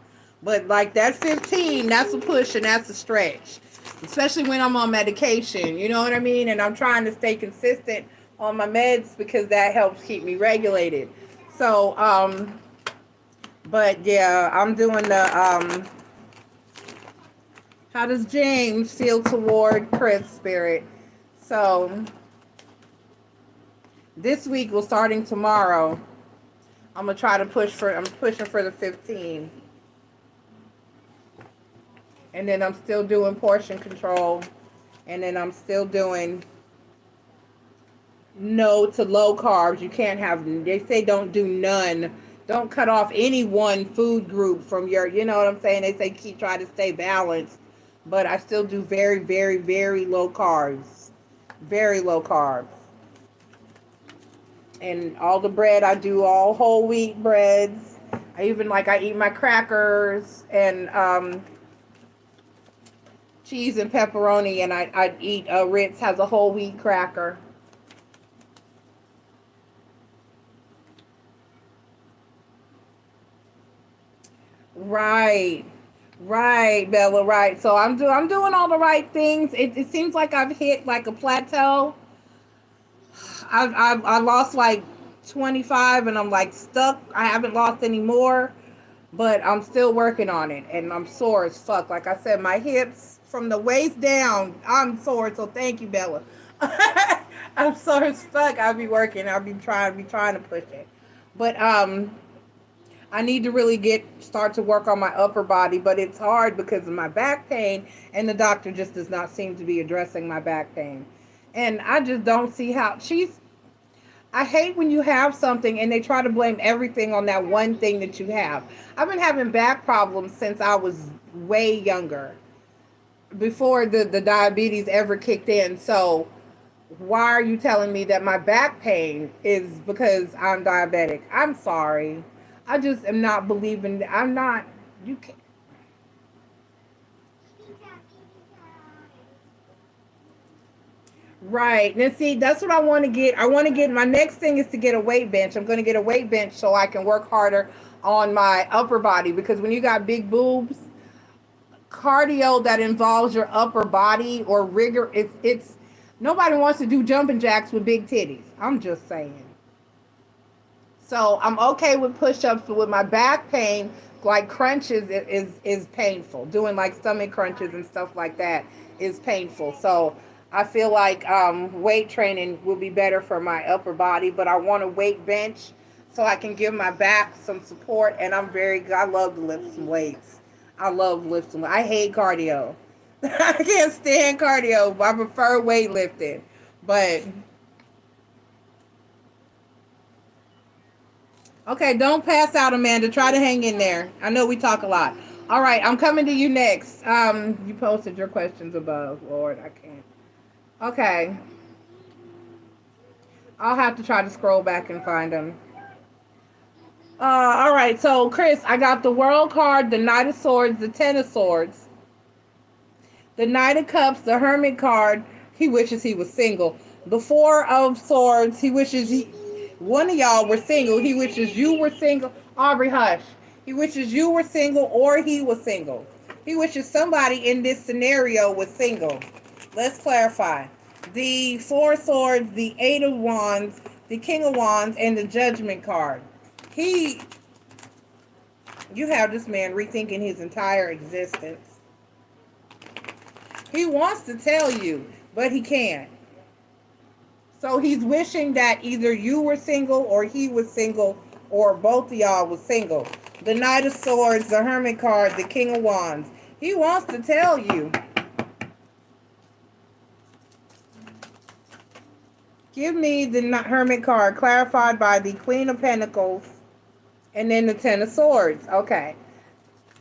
But like that 15, that's a push and that's a stretch. Especially when I'm on medication. You know what I mean? And I'm trying to stay consistent on my meds because that helps keep me regulated. So, but yeah, I'm doing the how does James feel toward Chris Spirit? So this week, well, starting tomorrow, I'm gonna try to I'm pushing for the 15. And then I'm still doing portion control. And then I'm still doing no to low carbs. You can't have, they say don't do none. Don't cut off any one food group from your, you know what I'm saying? They say try to stay balanced. But I still do very, very, very low carbs. Very low carbs. And all the bread, I do all whole wheat breads. I eat my crackers and cheese and pepperoni, and I eat Ritz has a whole wheat cracker. Right. Right, Bella, right. So I'm doing all the right things. It seems like I've hit like a plateau. I lost like 25 and I'm like stuck. I haven't lost any more, but I'm still working on it and I'm sore as fuck. Like I said, my hips from the waist down, I'm sore. So thank you, Bella. I'm sore as fuck. I'll be trying to push it. But I need to really start to work on my upper body, but it's hard because of my back pain, and the doctor just does not seem to be addressing my back pain. And I just don't see how I hate when you have something and they try to blame everything on that one thing that you have. I've been having back problems since I was way younger, before the diabetes ever kicked in. So why are you telling me that my back pain is because I'm diabetic? I'm sorry. I just am not believing. I'm not. You can't. Right. Now, see, that's what I want to get. I want to get, my next thing is to get a weight bench. I'm going to get a weight bench so I can work harder on my upper body, because when you got big boobs, cardio that involves your upper body or rigor, it's nobody wants to do jumping jacks with big titties. I'm just saying. So I'm okay with push-ups, but with my back pain, like crunches is painful. Doing like stomach crunches and stuff like that is painful. So I feel like weight training will be better for my upper body, but I want a weight bench so I can give my back some support. And I love to lift some weights. I love lifting. I hate cardio. I can't stand cardio. I prefer weightlifting. But okay, don't pass out, Amanda. Try to hang in there. I know we talk a lot. All right, I'm coming to you next. You posted your questions above. Lord, I can't. Okay. I'll have to try to scroll back and find them. All right, so Chris, I got the World card, the Knight of Swords, the Ten of Swords, the Knight of Cups, the Hermit card. He wishes he was single. The Four of Swords. He wishes one of y'all were single. He wishes you were single. Aubrey, hush. He wishes you were single or he was single. He wishes somebody in this scenario was single. Let's clarify. the Four of Swords, the Eight of Wands, the King of Wands, and the Judgment card. You have this man rethinking his entire existence. He wants to tell you, but he can't. So he's wishing that either you were single or he was single or both of y'all was single. The Knight of Swords, the Hermit card, the King of Wands. He wants to tell you. Give me the Hermit card clarified by the Queen of Pentacles and then the Ten of Swords. Okay.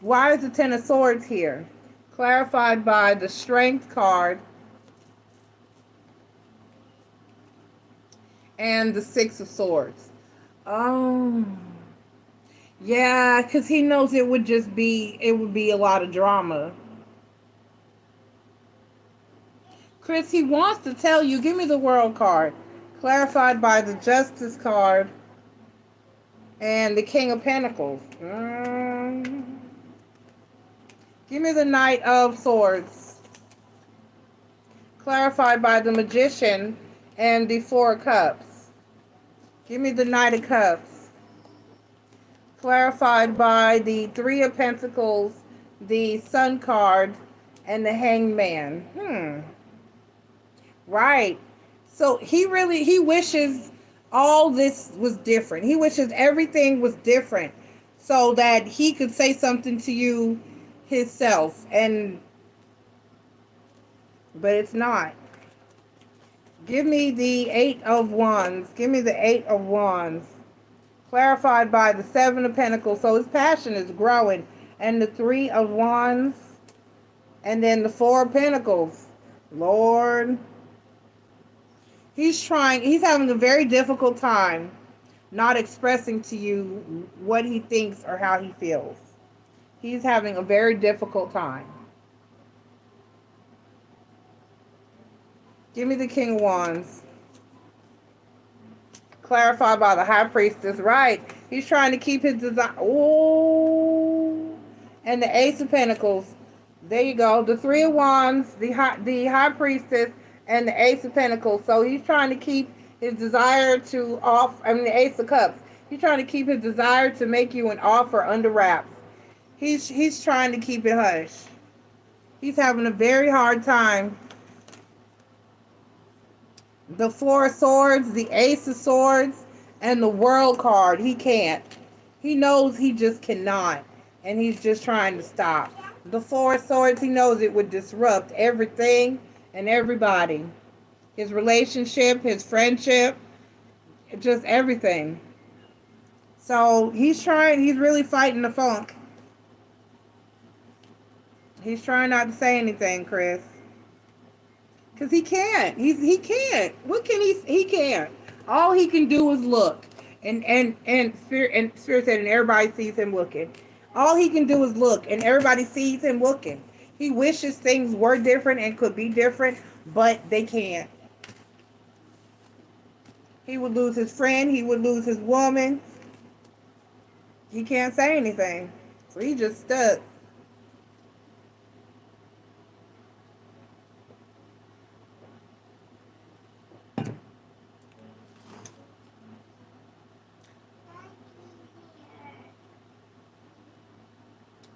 Why is the Ten of Swords here? Clarified by the Strength card and the Six of Swords. Oh. Yeah, because he knows it would be a lot of drama. Chris, he wants to tell you, give me the World card. Clarified by the Justice card and the King of Pentacles. Give me the Knight of Swords. Clarified by the Magician and the Four of Cups. Give me the Knight of Cups. Clarified by the Three of Pentacles, the Sun card, and the Hanged Man. Right. So he wishes all this was different. He wishes everything was different so that he could say something to you himself. But it's not. Give me the Eight of Wands. Give me the Eight of Wands. Clarified by the Seven of Pentacles. So his passion is growing. And the Three of Wands. And then the Four of Pentacles. Lord. He's having a very difficult time not expressing to you what he thinks or how he feels. He's having a very difficult time. Give me the King of Wands. Clarified by the High Priestess. Right. He's trying to keep his desire. Oh. And the Ace of Pentacles. There you go. The Three of Wands, the High Priestess, and the Ace of Pentacles. So he's trying to keep his desire the Ace of Cups. He's trying to keep his desire to make you an offer under wraps. He's trying to keep it hush. He's having a very hard time. The Four of Swords, the Ace of Swords, and the World card. He can't. He knows he just cannot. And he's just trying to stop. The Four of Swords, he knows it would disrupt everything and everybody. His relationship, his friendship, just everything. So he's really fighting the funk. He's trying not to say anything, Chris. Because he can't. He can't. What can he can't. All he can do is look. And Spirit said, and everybody sees him looking. All he can do is look, and everybody sees him looking. He wishes things were different and could be different, but they can't. He would lose his friend. He would lose his woman. He can't say anything. So he just stuck.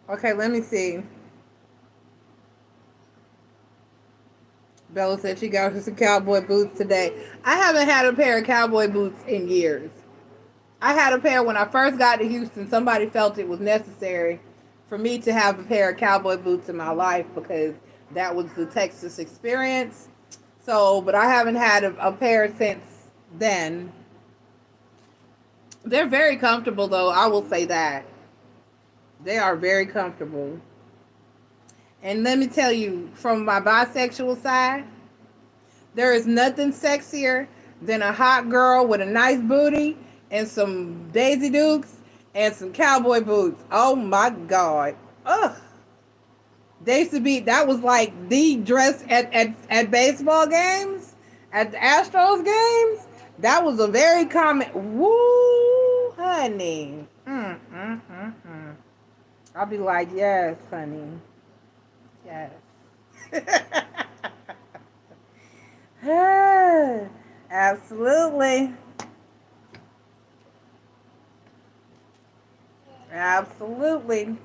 Okay, let me see. Bella said she got her some cowboy boots today. I haven't had a pair of cowboy boots in years. I had a pair when I first got to Houston. Somebody felt it was necessary for me to have a pair of cowboy boots in my life because that was the Texas experience. So, but I haven't had a pair since then. They're very comfortable, though. I will say that. They are very comfortable. And let me tell you, from my bisexual side, there is nothing sexier than a hot girl with a nice booty and some Daisy Dukes and some cowboy boots. Oh my God. Ugh. That was like the dress at baseball games, at the Astros games. That was a very common. Woo, honey. I'll be like, yes, honey. Yes. Absolutely. Absolutely.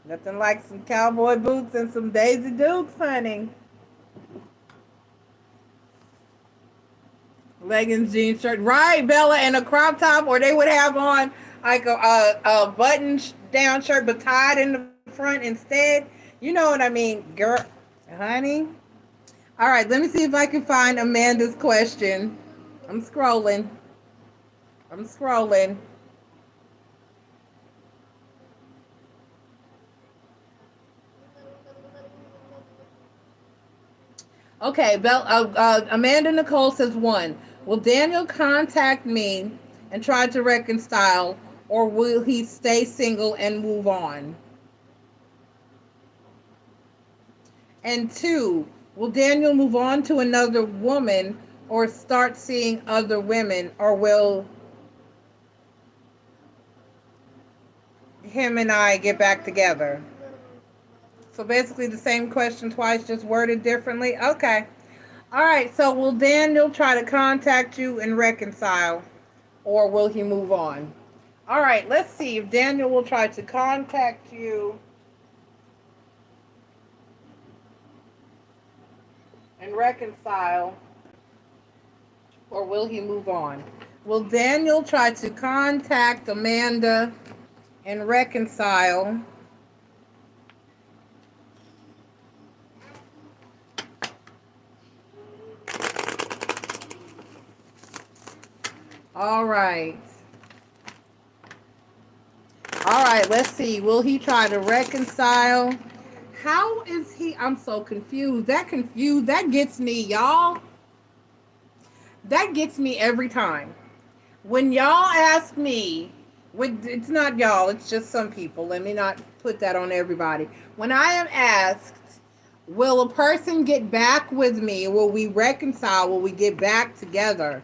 Nothing like some cowboy boots and some Daisy Dukes, honey. Leggings, jeans, shirt. Right, Bella, and a crop top, or they would have on like a button down shirt but tied in the front instead. You know what I mean, girl, honey. All right, let me see if I can find Amanda's question. I'm scrolling. I'm scrolling. Okay, Amanda Nicole says one. Will Daniel contact me and try to reconcile, or will he stay single and move on? And two, will Daniel move on to another woman or start seeing other women, or will him and I get back together? So basically the same question twice, just worded differently. Okay. All right. So will Daniel try to contact you and reconcile, or will he move on? All right. Let's see if Daniel will try to contact you and reconcile, or will he move on? Will Daniel try to contact Amanda and reconcile, all right. All right, let's see. Will he try to reconcile? How is he? I'm so confused. That gets me, y'all. That gets me every time. When y'all ask me, it's not y'all, it's just some people. Let me not put that on everybody. When I am asked, will a person get back with me? Will we reconcile? Will we get back together?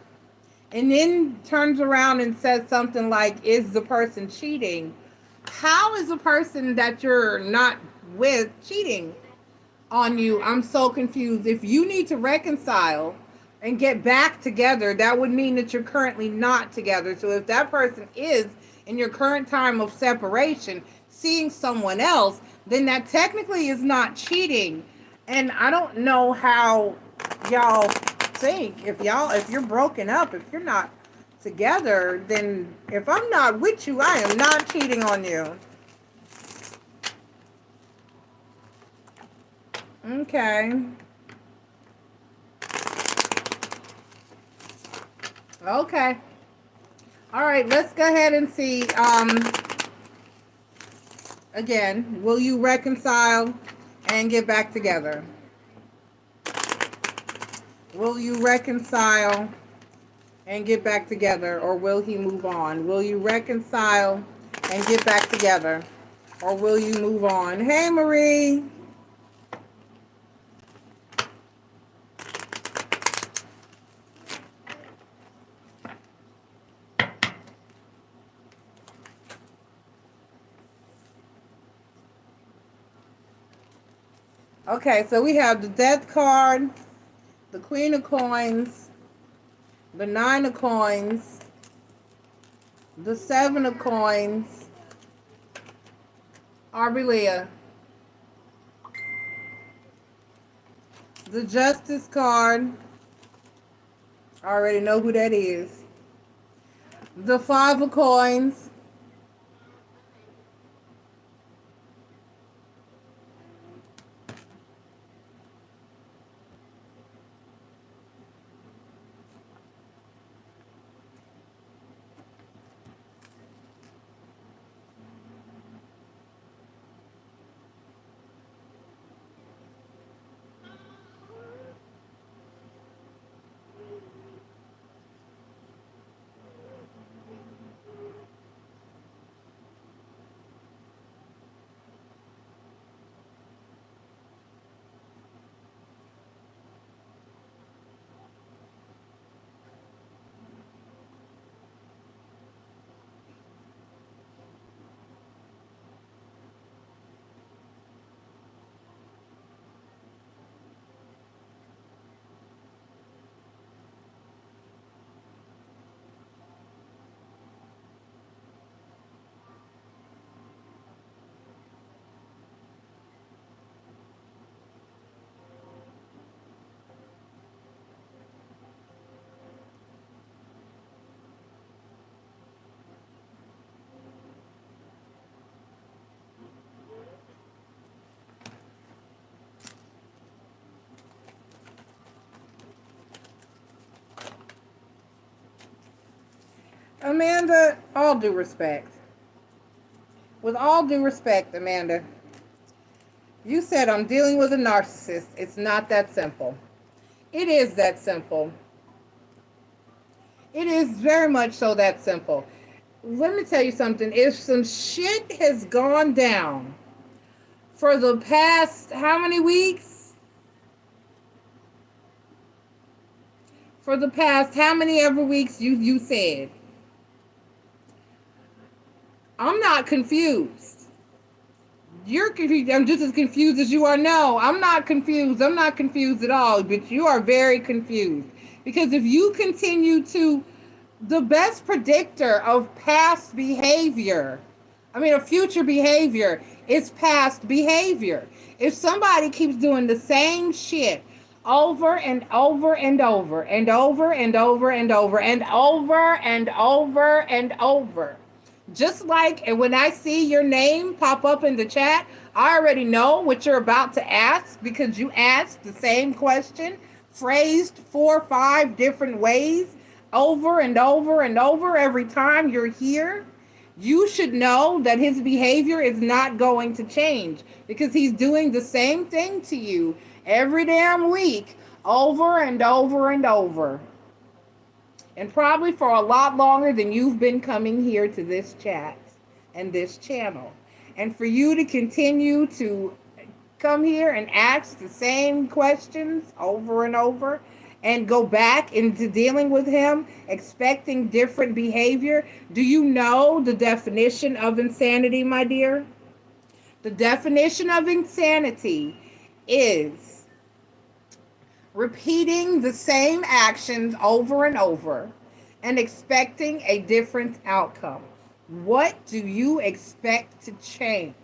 And then turns around and says something like, is the person cheating? How is a person that you're not with cheating on you? I'm so confused. If you need to reconcile and get back together, that would mean that you're currently not together. So if that person is in your current time of separation seeing someone else, then that technically is not cheating. And I don't know how y'all think. If you're broken up, if you're not together, then if I'm not with you, I am not cheating on you. Okay. Okay. All right, let's go ahead and see. Again, will you reconcile and get back together? Will you reconcile and get back together, or will he move on? Will you reconcile and get back together, or will you move on? Hey, Marie. Okay, so we have the Death card, the Queen of Coins, the Nine of Coins, the Seven of Coins, Arbelia, the Justice card. I already know who that is. The Five of Coins, Amanda, all due respect. With all due respect, Amanda, you said I'm dealing with a narcissist. It's not that simple. It is that simple. It is very much so that simple. Let me tell you something. If some shit has gone down for the past how many weeks? For the past how many ever weeks you said? I'm not confused. You're confused. I'm just as confused as you are. No, I'm not confused. I'm not confused at all. But you are very confused. Because if you continue to, the best predictor of past behavior, of future behavior, is past behavior. If somebody keeps doing the same shit over and over and over and over and over and over and over and over and over, just like, and when I see your name pop up in the chat, I already know what you're about to ask because you asked the same question, phrased 4 or 5 different ways, over and over and over every time you're here. You should know that his behavior is not going to change because he's doing the same thing to you every damn week, over and over and over. And probably for a lot longer than you've been coming here to this chat and this channel. And for you to continue to come here and ask the same questions over and over and go back into dealing with him, expecting different behavior. Do you know the definition of insanity, my dear? The definition of insanity is repeating the same actions over and over and expecting a different outcome. What do you expect to change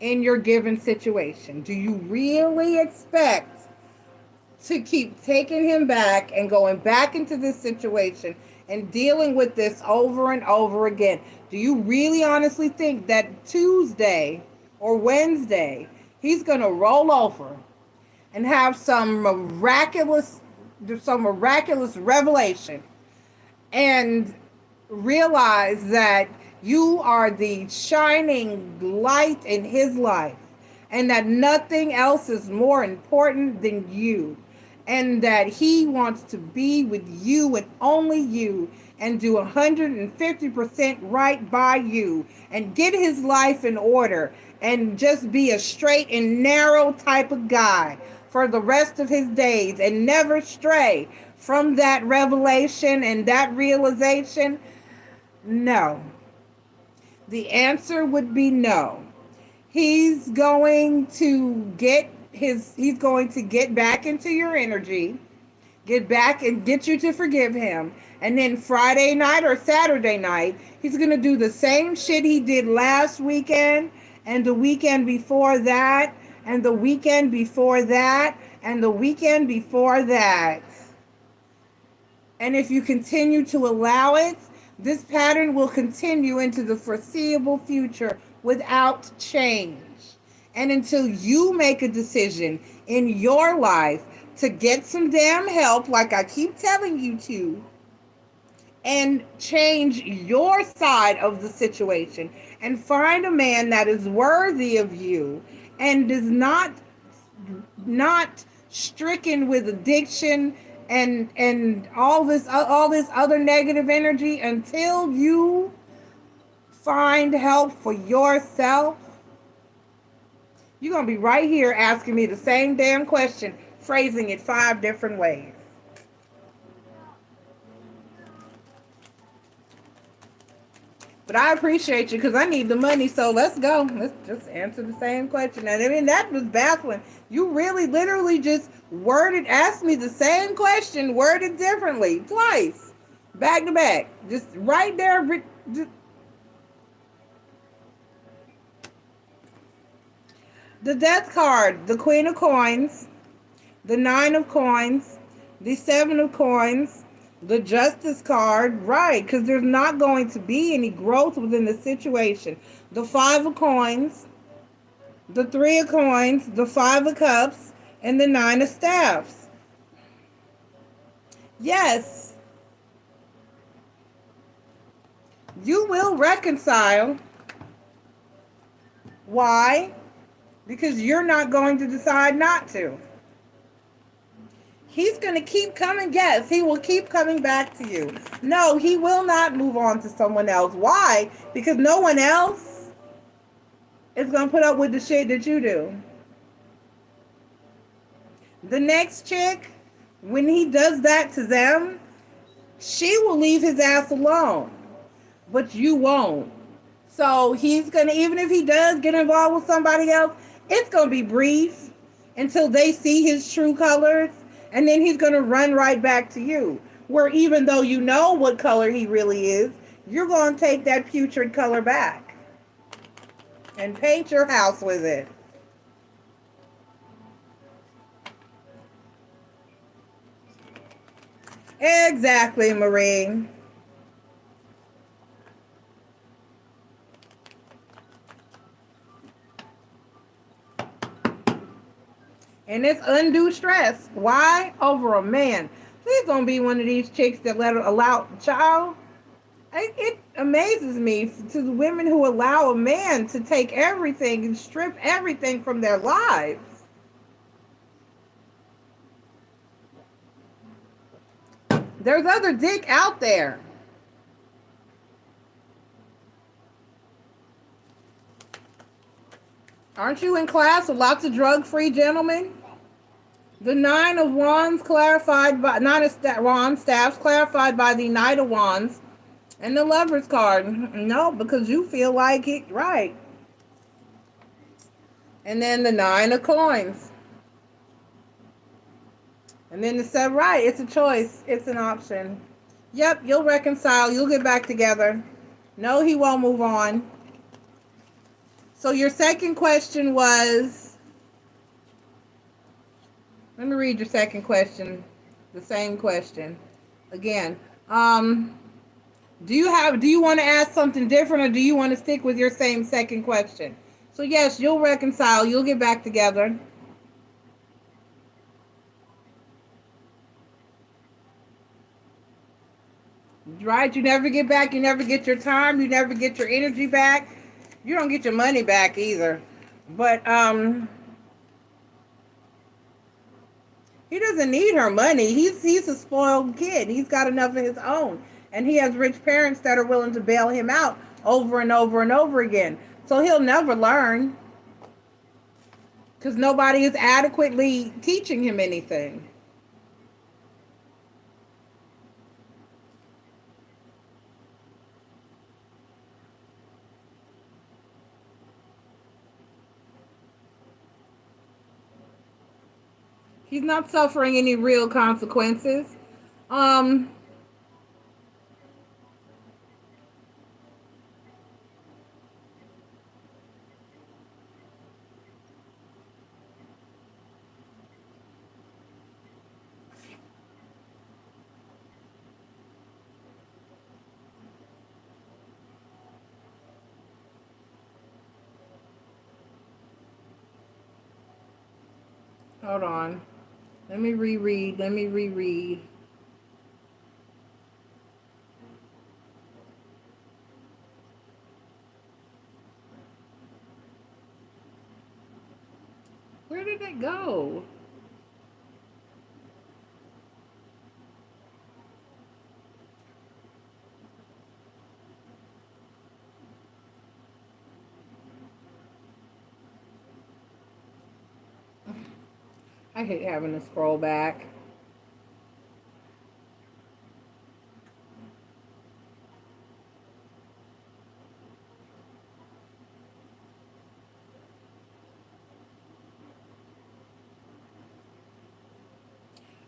in your given situation? Do you really expect to keep taking him back and going back into this situation and dealing with this over and over again? Do you really honestly think that Tuesday or Wednesday he's going to roll over and have some miraculous revelation and realize that you are the shining light in his life and that nothing else is more important than you, and that he wants to be with you and only you and do 150% right by you and get his life in order and just be a straight and narrow type of guy for the rest of his days and never stray from that revelation and that realization? No. The answer would be no. He's going to get back into your energy, get back and get you to forgive him. And then Friday night or Saturday night, he's going to do the same shit he did last weekend and the weekend before that and the weekend before that and the weekend before that. And if you continue to allow it, this pattern will continue into the foreseeable future without change. And until you make a decision in your life to get some damn help, like I keep telling you to, and change your side of the situation and find a man that is worthy of you and is not stricken with addiction and all this other negative energy, until you find help for yourself, you're going to be right here asking me the same damn question, phrasing it 5 different ways. But I appreciate you because I need the money, so let's go. Let's just answer the same question. And that was baffling. You really literally just asked me the same question, worded differently, twice, back to back. Just right there. The Death card, the Queen of Coins, the 9 of Coins, the 7 of Coins, the Justice card, right, because there's not going to be any growth within the situation. The 5 of Coins, the 3 of Coins, the 5 of Cups, and the 9 of Staffs. Yes. You will reconcile. Why? Because you're not going to decide not to. He's going to keep coming. Yes, he will keep coming back to you. No, he will not move on to someone else. Why? Because no one else is going to put up with the shit that you do. The next chick, when he does that to them, she will leave his ass alone. But you won't. So he's going to, even if he does get involved with somebody else, it's going to be brief until they see his true colors. And then he's going to run right back to you. Where even though you know what color he really is, you're going to take that putrid color back and paint your house with it. Exactly, Marie. And it's undue stress. Why? Over a man. Please don't be one of these chicks that allow child. It amazes me to the women who allow a man to take everything and strip everything from their lives. There's other dick out there. Aren't you in class with lots of drug-free gentlemen? The Nine of Wands clarified by Nine of Wands staffs clarified by the Knight of Wands and the Lover's card. No, because you feel like it, right? And then the Nine of Coins. And then the Seven, right? It's a choice. It's an option. Yep, you'll reconcile. You'll get back together. No, he won't move on. So your second question was, let me read your second question, the same question again. Do you want to ask something different, or do you want to stick with your same second question? So yes, you'll reconcile, you'll get back together. Right? You never get back, you never get your time, you never get your energy back. You don't get your money back either. But he doesn't need her money. He's a spoiled kid. He's got enough of his own. And he has rich parents that are willing to bail him out over and over and over again. So he'll never learn. Because nobody is adequately teaching him anything. He's not suffering any real consequences. Hold on. Let me reread. Where did it go? I hate having to scroll back.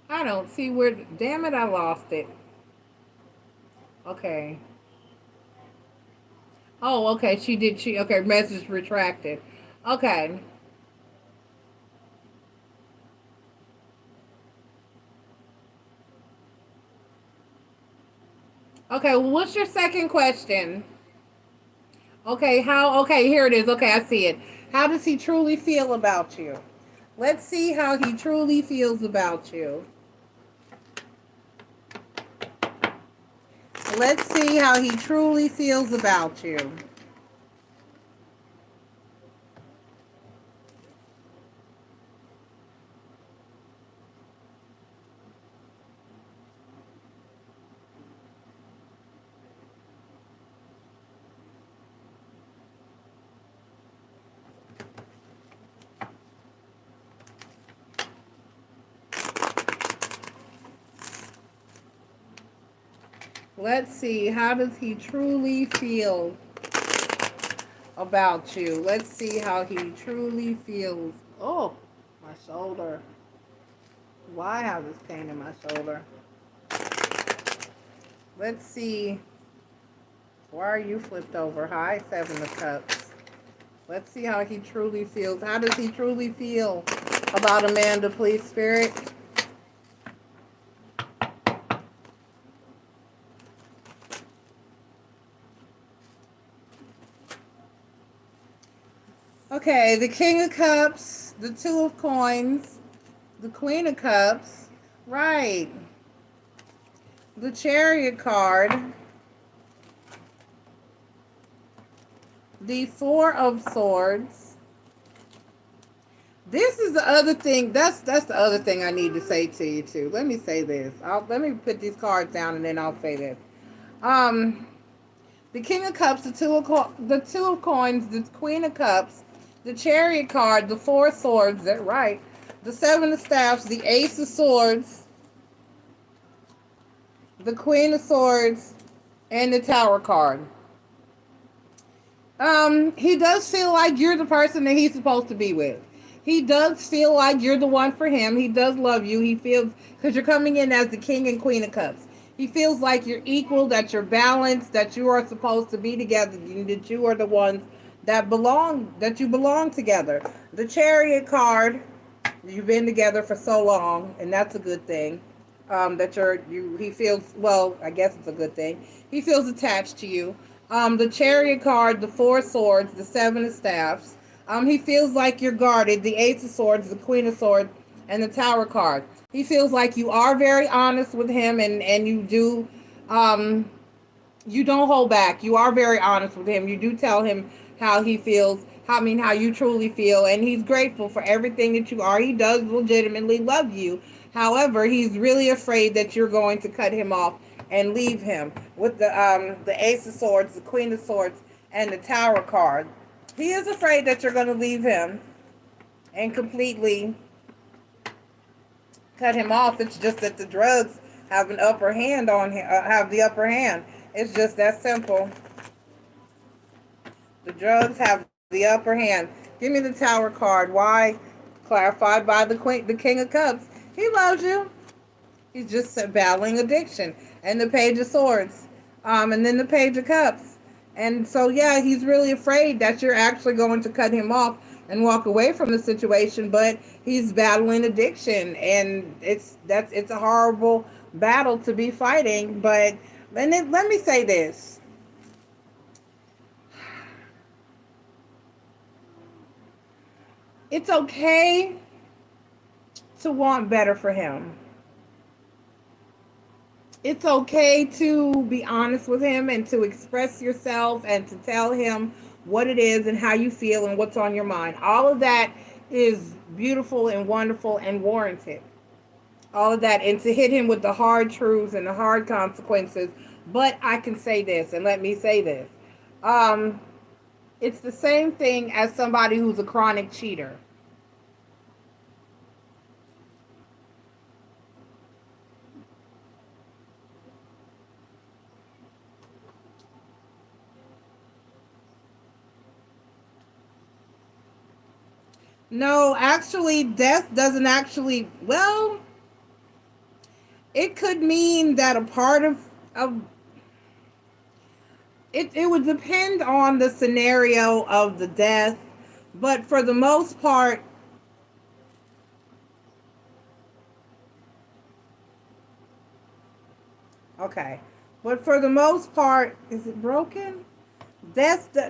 I don't see where, damn it, I lost it. Okay. Oh, okay, okay, message retracted. Okay. Okay, well, what's your second question? Okay, okay, here it is. Okay, I see it. How does he truly feel about you? Let's see how he truly feels about you. Let's see how he truly feels about you. Let's see, how does he truly feel about you? Let's see how he truly feels. Oh, my shoulder. Why have this pain in my shoulder? Let's see. Why are you flipped over? Hi, Seven of Cups. Let's see how he truly feels. How does he truly feel about Amanda, please, Spirit? Okay, the King of Cups, the Two of Coins, the Queen of Cups, right. The Chariot card, the Four of Swords. This is the other thing. That's the other thing I need to say to you too. Let me say this. Let me put these cards down and then I'll say this. The King of Cups, the Two of Coins, the Queen of Cups, the Chariot card, the Four of Swords. That's right. The Seven of Staffs, the Ace of Swords, the Queen of Swords, and the Tower card. He does feel like you're the person that he's supposed to be with. He does feel like you're the one for him. He does love you. He feels, because you're coming in as the King and Queen of Cups. He feels like you're equal, that you're balanced, that you are supposed to be together, that you are the ones that you belong together. The Chariot card, you've been together for so long, and that's a good thing. He feels, well, I guess it's a good thing. He feels attached to you. The Chariot card, the Four Swords, the Seven of Staffs. He feels like you're guarded. The Ace of Swords, the Queen of Swords, and the Tower card. He feels like you are very honest with him, and you do, you don't hold back. You are very honest with him. You do tell him how he feels, how you truly feel, and he's grateful for everything that you are. He does legitimately love you. However, he's really afraid that you're going to cut him off and leave him with the Ace of Swords, the Queen of Swords, and the Tower card. He is afraid that you're going to leave him and completely cut him off. It's just that the drugs have an upper hand on him, have the upper hand. It's just that simple. The drugs have the upper hand. Give me the Tower card. Why? Clarified by the King of Cups. He loves you. He's just battling addiction. And the Page of Swords. And then the Page of Cups. And so, yeah, he's really afraid that you're actually going to cut him off and walk away from the situation, but he's battling addiction, and it's a horrible battle to be fighting. But let me say this. It's okay to want better for him. It's okay to be honest with him and to express yourself and to tell him what it is and how you feel and what's on your mind. All of that is beautiful and wonderful and warranted. All of that, and to hit him with the hard truths and the hard consequences. But I can say this, and let me say this. It's the same thing as somebody who's a chronic cheater. No, actually, death doesn't actually, well, it could mean that a part of it would depend on the scenario of the death, but for the most part, okay, but for the most part, is it broken?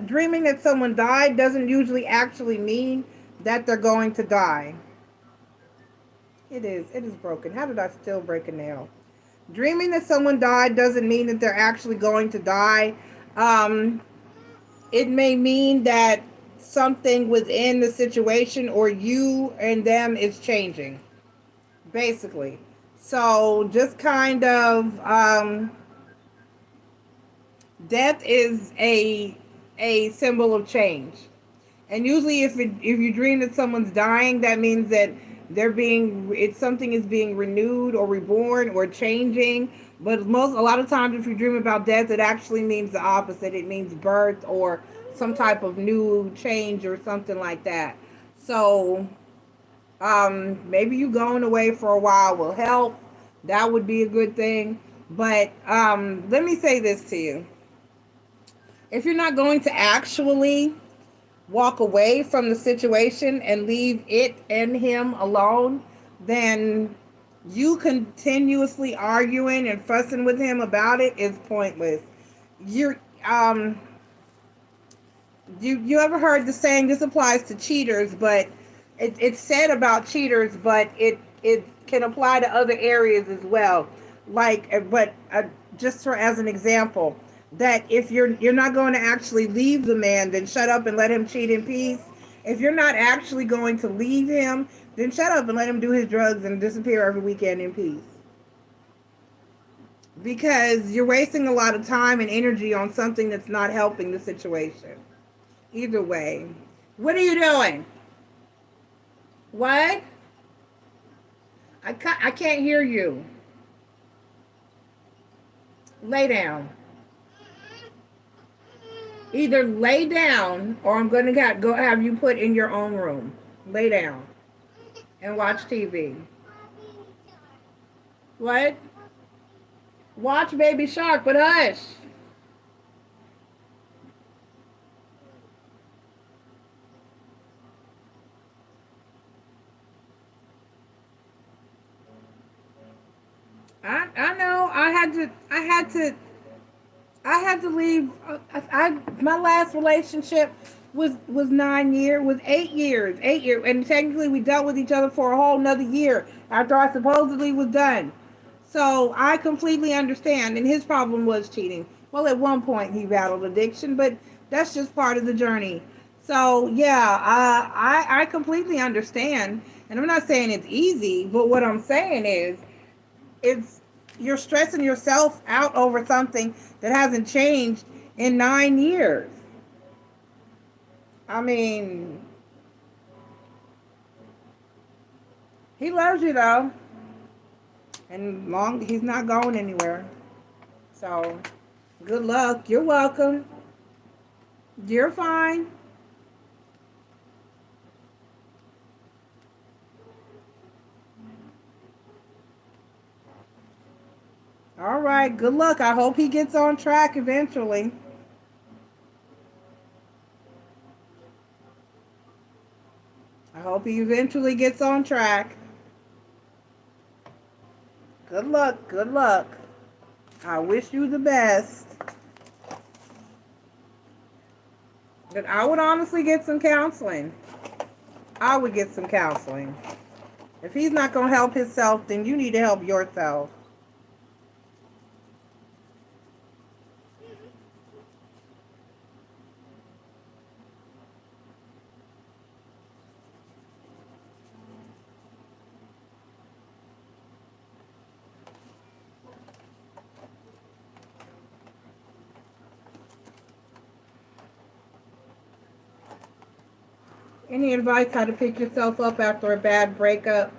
Dreaming that someone died doesn't usually actually mean that they're going to die. It is broken. How did I still break a nail? Dreaming that someone died doesn't mean that they're actually going to die. Um, it may mean that something within the situation or you and them is changing, basically. So just kind of death is a symbol of change. And usually if you dream that someone's dying, that means that something is being renewed or reborn or changing. But a lot of times if you dream about death, it actually means the opposite. It means birth or some type of new change or something like that. So maybe you going away for a while will help. That would be a good thing. But let me say this to you. If you're not going to actually walk away from the situation and leave it and him alone, then you continuously arguing and fussing with him about it is pointless. You're you ever heard the saying, this applies to cheaters, but it's said about cheaters, but it can apply to other areas as well. Like, but just for as an example, that if you're not going to actually leave the man, then shut up and let him cheat in peace. If you're not actually going to leave him, then shut up and let him do his drugs and disappear every weekend in peace. Because you're wasting a lot of time and energy on something that's not helping the situation. Either way. What are you doing? What? I can't hear you. Lay down. Either lay down or I'm going to go have you put in your own room. Lay down and watch TV. What? Watch Baby Shark, but hush. I know I had to leave. My last relationship was 9 years, was 8 years, 8 years, and technically we dealt with each other for a whole another year after I supposedly was done. So I completely understand. And his problem was cheating. Well, at one point he battled addiction, but that's just part of the journey. So yeah, I completely understand, and I'm not saying it's easy, but what I'm saying is it's you're stressing yourself out over something that hasn't changed in 9 years. I mean, he loves you though, and he's not going anywhere. So, good luck. You're welcome. You're fine. All right, good luck. I hope he gets on track eventually. I hope he eventually gets on track. Good luck. Good luck. I wish you the best. But I would honestly get some counseling. I would get some counseling. If he's not going to help himself, then you need to help yourself. Any advice how to pick yourself up after a bad breakup,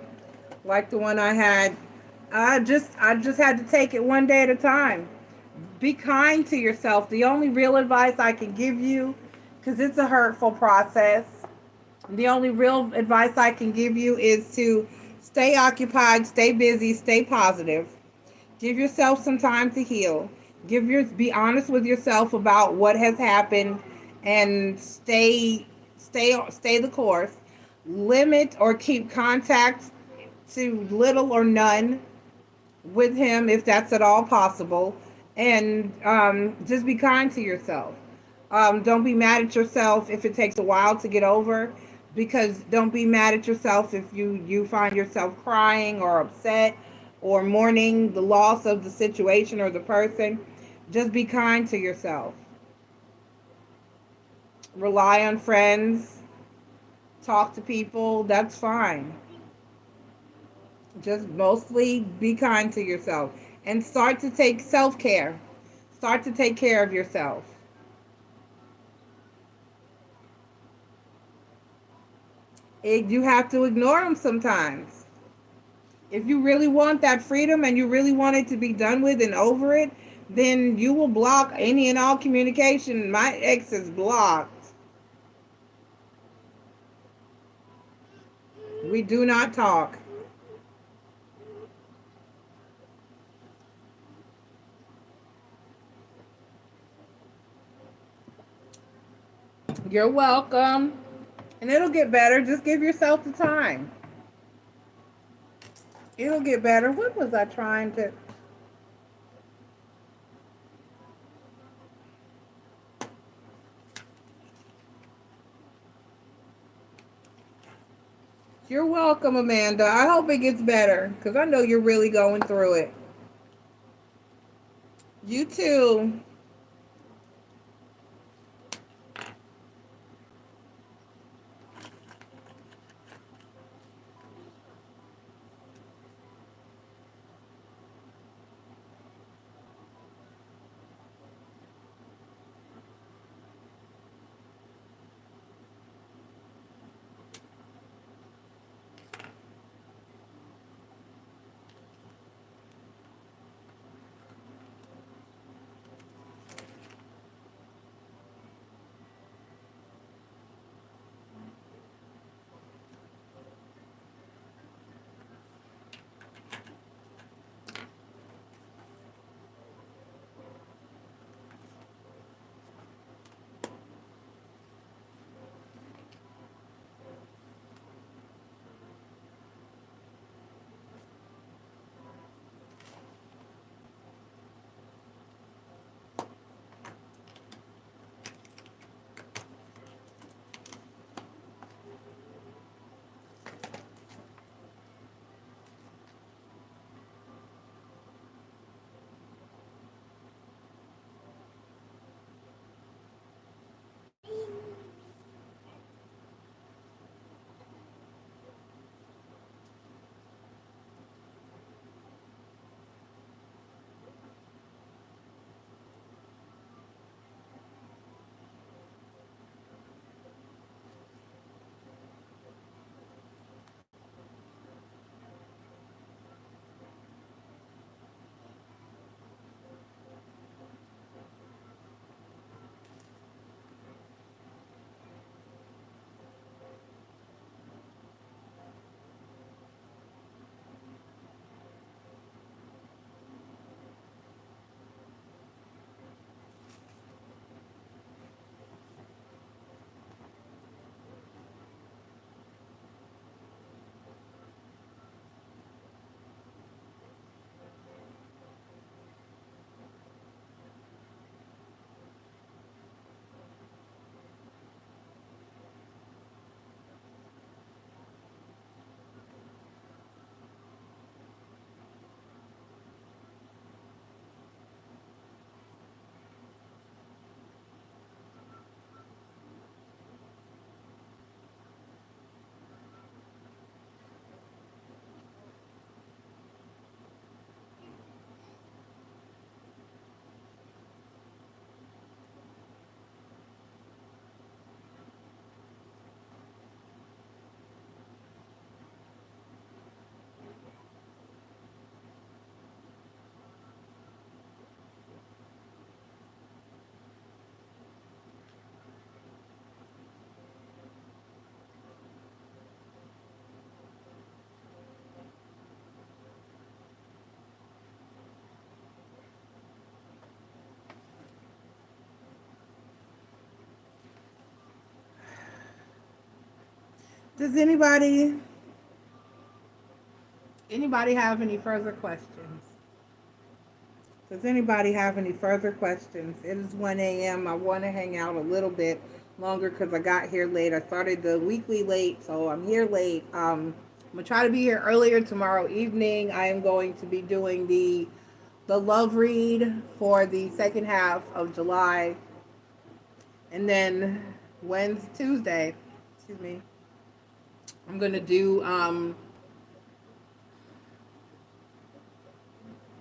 like the one I had? I just had to take it one day at a time. Be kind to yourself. The only real advice I can give you, because it's a hurtful process, the only real advice I can give you is to stay occupied, stay busy, stay positive. Give yourself some time to heal. Be honest with yourself about what has happened, and stay the course. Limit or keep contact to little or none with him if that's at all possible, and just be kind to yourself. Don't be mad at yourself if it takes a while to get over, because don't be mad at yourself if you find yourself crying or upset or mourning the loss of the situation or the person, just be kind to yourself. Rely on friends, talk to people, that's fine. Just mostly be kind to yourself and start to take self-care. Start to take care of yourself. You have to ignore them sometimes. If you really want that freedom and you really want it to be done with and over it, then you will block any and all communication. My ex is blocked. We do not talk. You're welcome. And it'll get better. Just give yourself the time. It'll get better. What was I trying to... You're welcome, Amanda. I hope it gets better because I know you're really going through it. You too. Does anybody have any further questions? Does anybody have any further questions? It is 1 a.m. I want to hang out a little bit longer because I got here late. I started the weekly late, so I'm here late. I'm gonna try to be here earlier tomorrow evening. I am going to be doing the love read for the second half of July, and then Tuesday, excuse me, I'm gonna do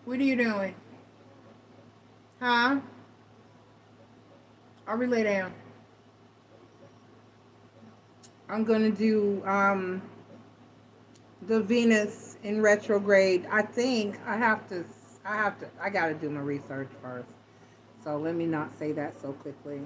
what are you doing? Huh? I'll relay down. I'm gonna do the Venus in retrograde. I think I gotta do my research first. So let me not say that so quickly.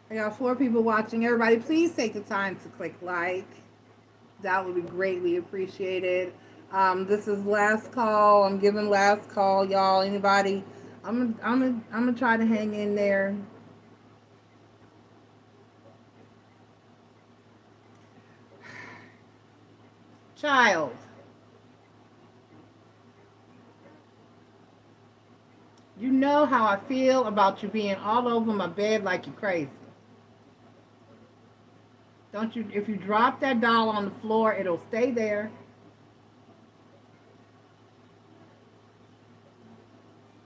I got 4 people watching. Everybody, please take the time to click like. That would be greatly appreciated. This is last call. I'm giving last call, y'all. Anybody? I'm gonna try to hang in there. Child, you know how I feel about you being all over my bed like you're crazy. Don't you? If you drop that doll on the floor, it'll stay there.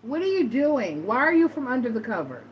What are you doing? Why are you from under the covers?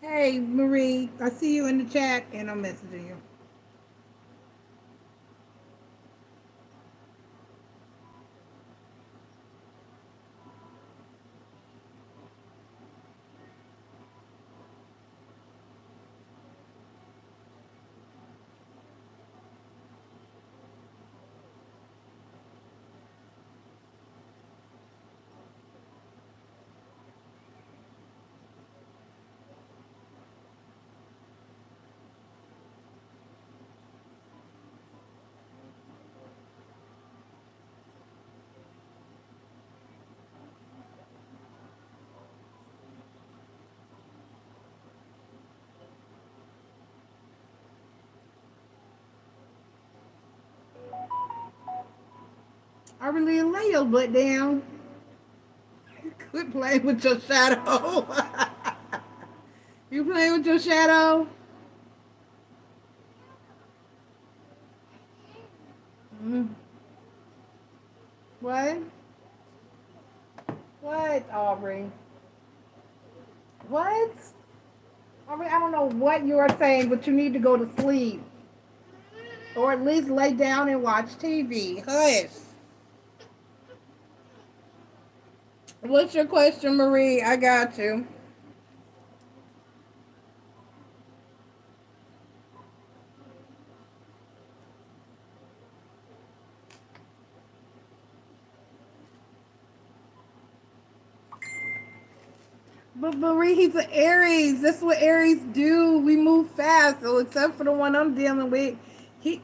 Hey, Marie, I see you in the chat and I'm messaging you. I really lay your butt down. Quit playing with your shadow. You playing with your shadow? Mm. What? What, Aubrey? What? Aubrey, I don't know what you are saying, but you need to go to sleep. Or at least lay down and watch TV. Hush. What's your question, Marie? I got you. But Marie, he's an Aries. That's what Aries do. We move fast. So except for the one I'm dealing with, he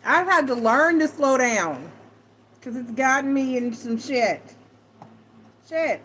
I've had to learn to slow down. Because it's gotten me in some shit. Shit.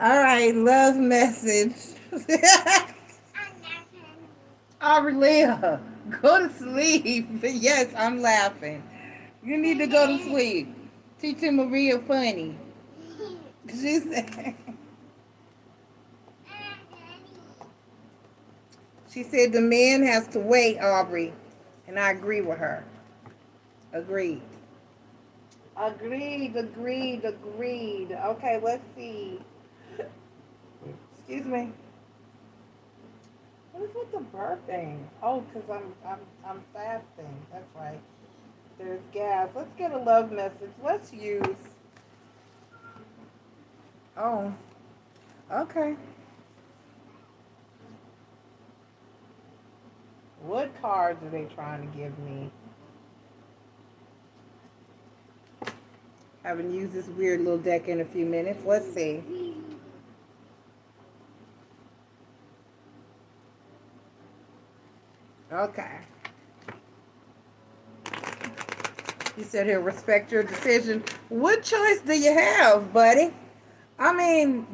All right, love message. Aurelia. Go to sleep. Yes, I'm laughing. You need to go to sleep. Teacher Maria funny. She said, she said the man has to wait, Aubrey. And I agree with her. Agreed. Agreed. Okay, let's see. Excuse me. What is with the birthing? Oh, because I'm fasting. That's right. There's gas. Let's get a love message. Let's use. Oh, okay. What cards are they trying to give me? Haven't used this weird little deck in a few minutes. Let's see. Okay. He said he'll respect your decision. What choice do you have, buddy? I mean,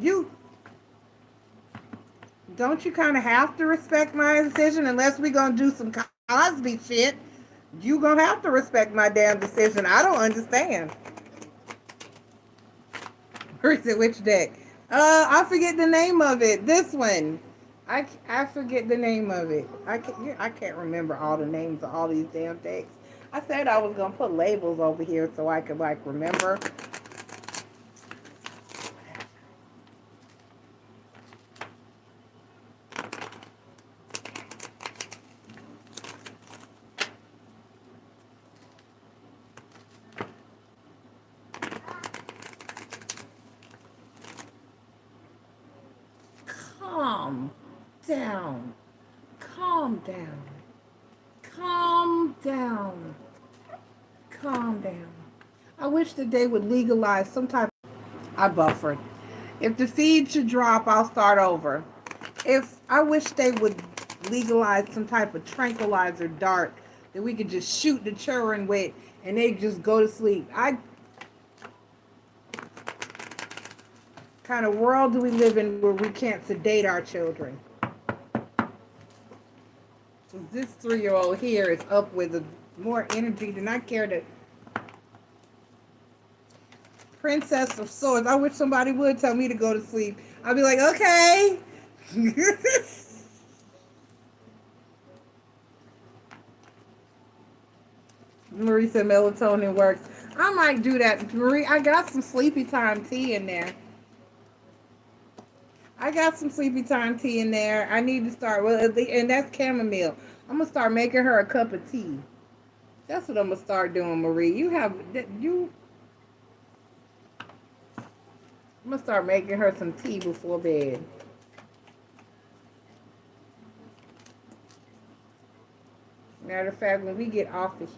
don't you kind of have to respect my decision unless we gonna do some Cosby shit? You gonna have to respect my damn decision. I don't understand. Where is it? Which deck? I forget the name of it. This one. I forget the name of it. I can't remember all the names of all these damn decks. I said I was gonna put labels over here so I could like remember. Calm down. Calm down. Calm down. Calm down. I wish that they would legalize some type. I buffered. If the feed should drop, I'll start over. I wish they would legalize some type of tranquilizer dart that we could just shoot the children with and they just go to sleep. Kind of world do we live in where we can't sedate our children? This 3-year-old here is up with more energy than I care to. Princess of Swords. I wish somebody would tell me to go to sleep. I'd be like, okay. Marie said melatonin works. I might do that. Marie, I got some sleepy time tea in there. I need to start. Well, and that's chamomile. I'm gonna start making her a cup of tea. That's what I'm gonna start doing, Marie. I'm gonna start making her some tea before bed. Matter of fact, when we get off of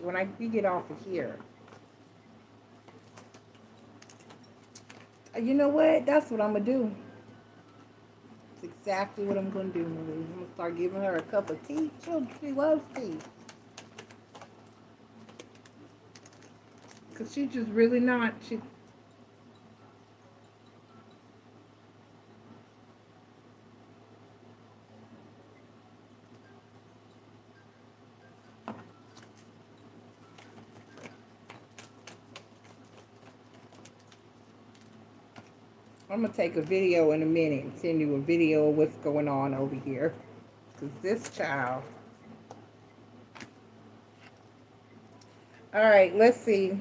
here, you know what? That's what I'm gonna do. It's exactly what I'm gonna do, Marie. I'm gonna start giving her a cup of tea. She loves tea. Cause she's just really not. I'm gonna take a video in a minute and send you a video of what's going on over here. Cause this child. All right, let's see.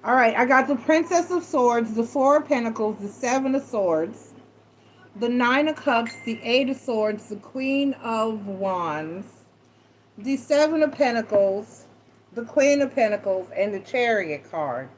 All right, I got the Princess of Swords, the Four of Pentacles, the Seven of Swords, the Nine of Cups, the Eight of Swords, the Queen of Wands, the Seven of Pentacles, the Queen of Pentacles, and the Chariot card.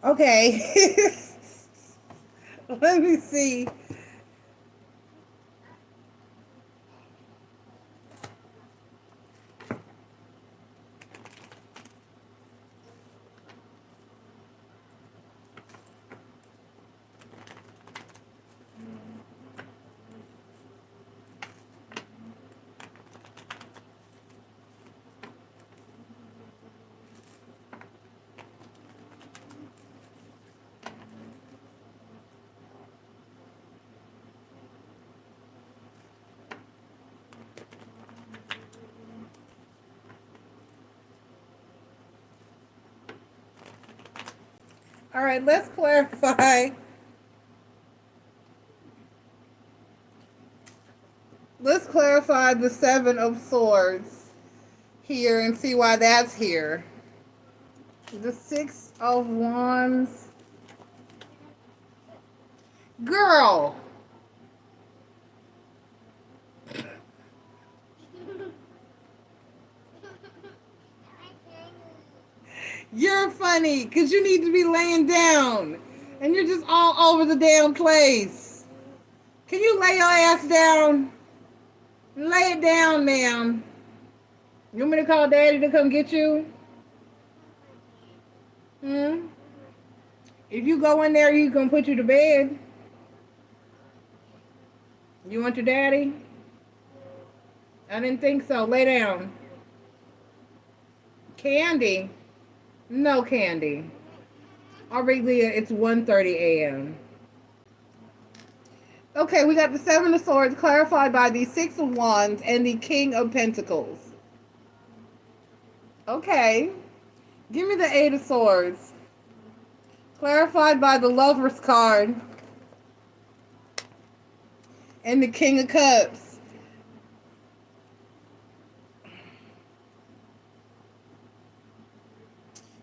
Okay. Let me see. All right, let's clarify. Let's clarify the Seven of Swords here and see why that's here. The Six of Wands. Girl. You're funny because you need to be laying down. And you're just all over the damn place. Can you lay your ass down? Lay it down, ma'am. You want me to call Daddy to come get you? Hmm? If you go in there, he's going to put you to bed. You want your daddy? I didn't think so. Lay down. Candy? No candy. Aurelia, it's 1:30 a.m. Okay, we got the Seven of Swords clarified by the Six of Wands and the King of Pentacles. Okay. Give me the Eight of Swords. Clarified by the Lover's card and the King of Cups.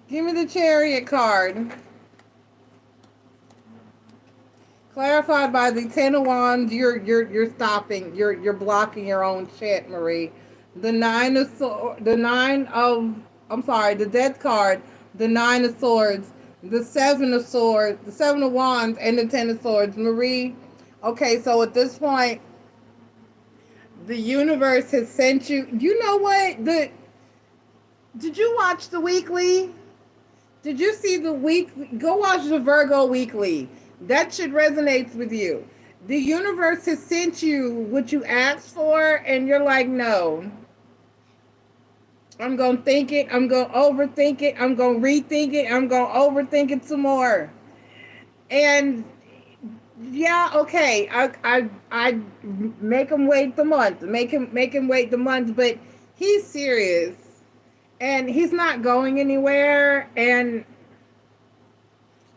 Give me the Chariot card. Clarified by the Ten of Wands. You're stopping. You're blocking your own shit, Marie. The the Death card. The Nine of Swords. The Seven of Swords. The Seven of Wands and the Ten of Swords. Marie. Okay, so at this point, The universe has sent you. You know what? Did you watch the weekly? Did you see the week? Go watch the Virgo weekly. That shit resonates with you. The universe has sent you what you asked for, and you're like, no. I'm going to think it. I'm going to overthink it. I'm going to rethink it. I'm going to overthink it some more. And yeah, okay. I make him wait the month. Make him wait the month, but he's serious. And he's not going anywhere, and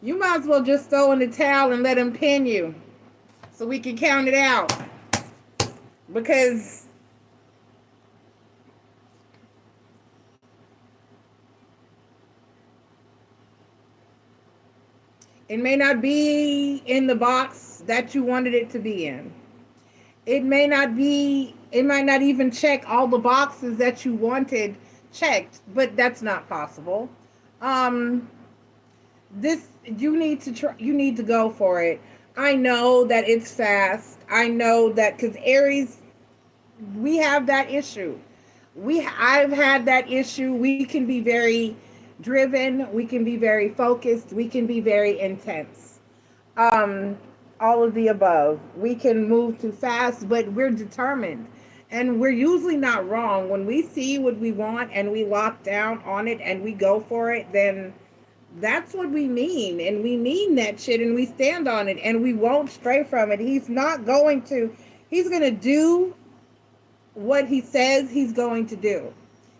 you might as well just throw in the towel and let him pin you so we can count it out. Because it may not be in the box that you wanted it to be in. It might not even check all the boxes that you wanted checked, but that's not possible. Um, this you need to go for it. I know that it's fast. I know that because Aries, we have that issue. I've had that issue. We can be very driven. We can be very focused. We can be very intense. Um, all of the above. We can move too fast, but we're determined. And we're usually not wrong. When we see what we want and we lock down on it and we go for it, then that's what we mean. And we mean that shit and we stand on it and we won't stray from it. He's going to do what he says he's going to do.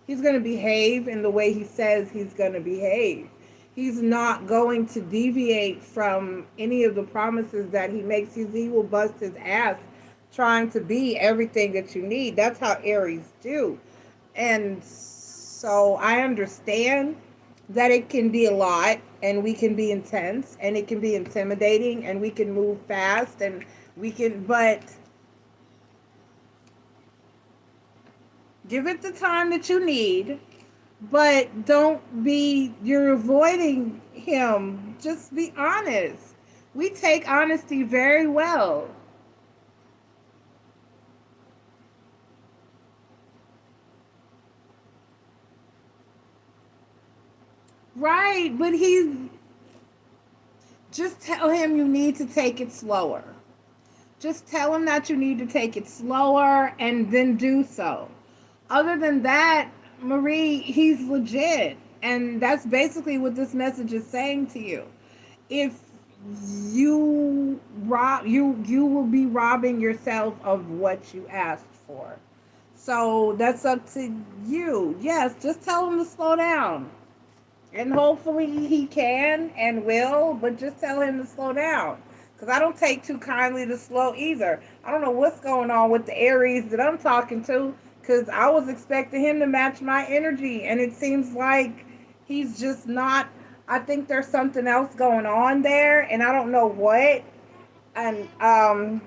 He's going to behave in the way he says he's going to behave. He's not going to deviate from any of the promises that he makes. He will bust his ass trying to be everything that you need. That's how Aries do. And so I understand that it can be a lot and we can be intense and it can be intimidating and we can move fast and but give it the time that you need, but you're avoiding him. Just be honest. We take honesty very well. Right, but just tell him you need to take it slower. Just tell him that you need to take it slower and then do so. Other than that, Marie, he's legit. And that's basically what this message is saying to you. If you will be robbing yourself of what you asked for. So that's up to you. Yes, just tell him to slow down. And hopefully he can and will, but just tell him to slow down. Because I don't take too kindly to slow either. I don't know what's going on with the Aries that I'm talking to, because I was expecting him to match my energy, and it seems like he's just not. I think there's something else going on there, and I don't know what. And I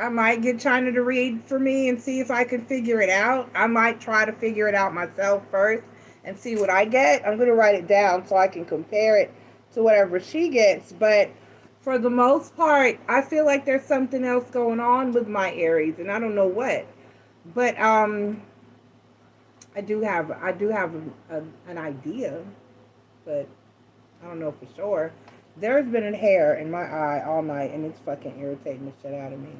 might get China to read for me and see if I can figure it out. I might try to figure it out myself first and see what I get. I'm going to write it down so I can compare it to whatever she gets. But for the most part, I feel like there's something else going on with my Aries, and I don't know what. But I do have an idea, but I don't know for sure. There's been a hair in my eye all night, and it's fucking irritating the shit out of me.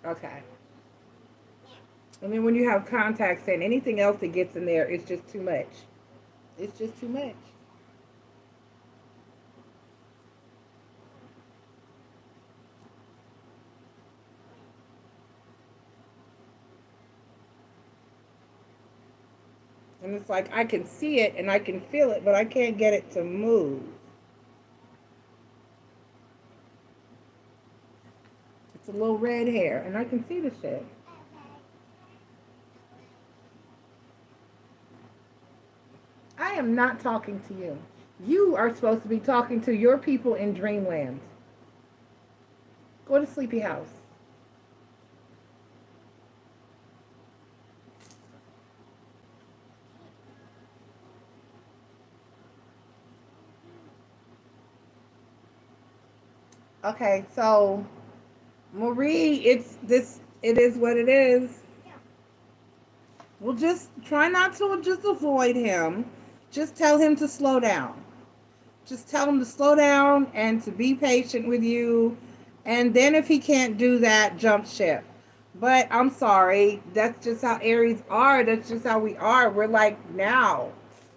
Okay. And then when you have contacts and anything else that gets in there, it's just too much. It's just too much. And it's like I can see it and I can feel it, but I can't get it to move. It's a little red hair, and I can see the shit. I am not talking to you. You are supposed to be talking to your people in Dreamland. Go to Sleepy House. Okay, so Marie, it is what it is. Well, just try not to just avoid him. Just tell him to slow down. Just tell him to slow down and to be patient with you. And then if he can't do that, jump ship. But I'm sorry. That's just how Aries are. That's just how we are. We're like now.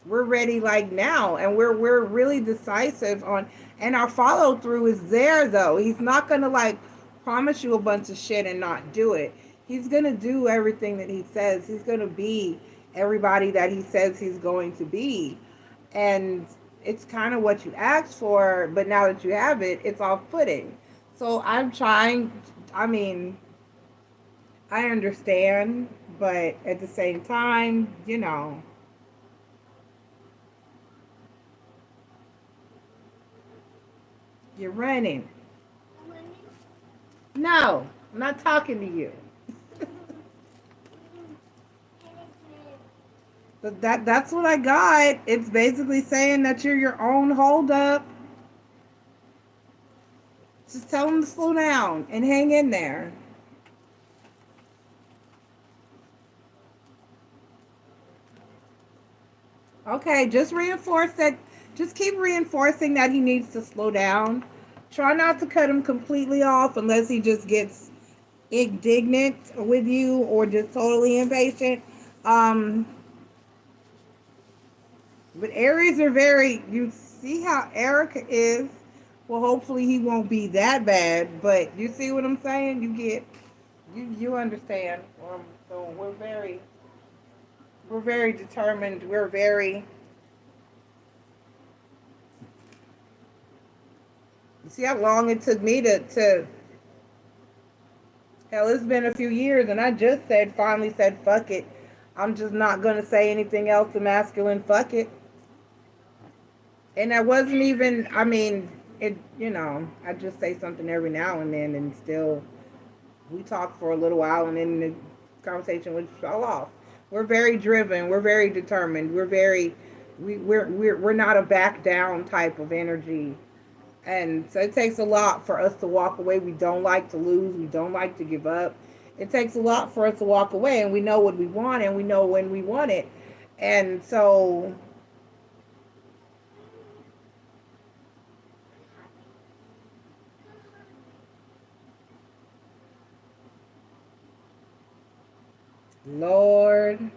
We're ready like now. And we're really decisive on, and our follow through is there though. He's not gonna like promise you a bunch of shit and not do it. He's gonna do everything that he says. He's gonna be everybody that he says he's going to be. And it's kind of what you asked for, but now that you have it, it's off-putting. So I'm trying, I mean, I understand, but at the same time, you're running. No, I'm not talking to you. But that's what I got. It's basically saying that you're your own holdup. Just tell them to slow down and hang in there. Okay, just reinforce that. Just keep reinforcing that he needs to slow down. Try not to cut him completely off unless he just gets indignant with you or just totally impatient. Um, but Aries are very, you see how Erica is. Well, hopefully he won't be that bad, but you see what I'm saying? You understand. So we're very determined. We're very, you see how long it took me to hell, it's been a few years, and I just finally said, fuck it. I'm just not going to say anything else to masculine. Fuck it. And that wasn't even, I mean, I just say something every now and then, and still, we talk for a little while, and then the conversation would fall off. We're very driven. We're very determined. We're not a back down type of energy. And so it takes a lot for us to walk away. We don't like to lose. We don't like to give up. It takes a lot for us to walk away, and we know what we want, and we know when we want it. And so, Lord,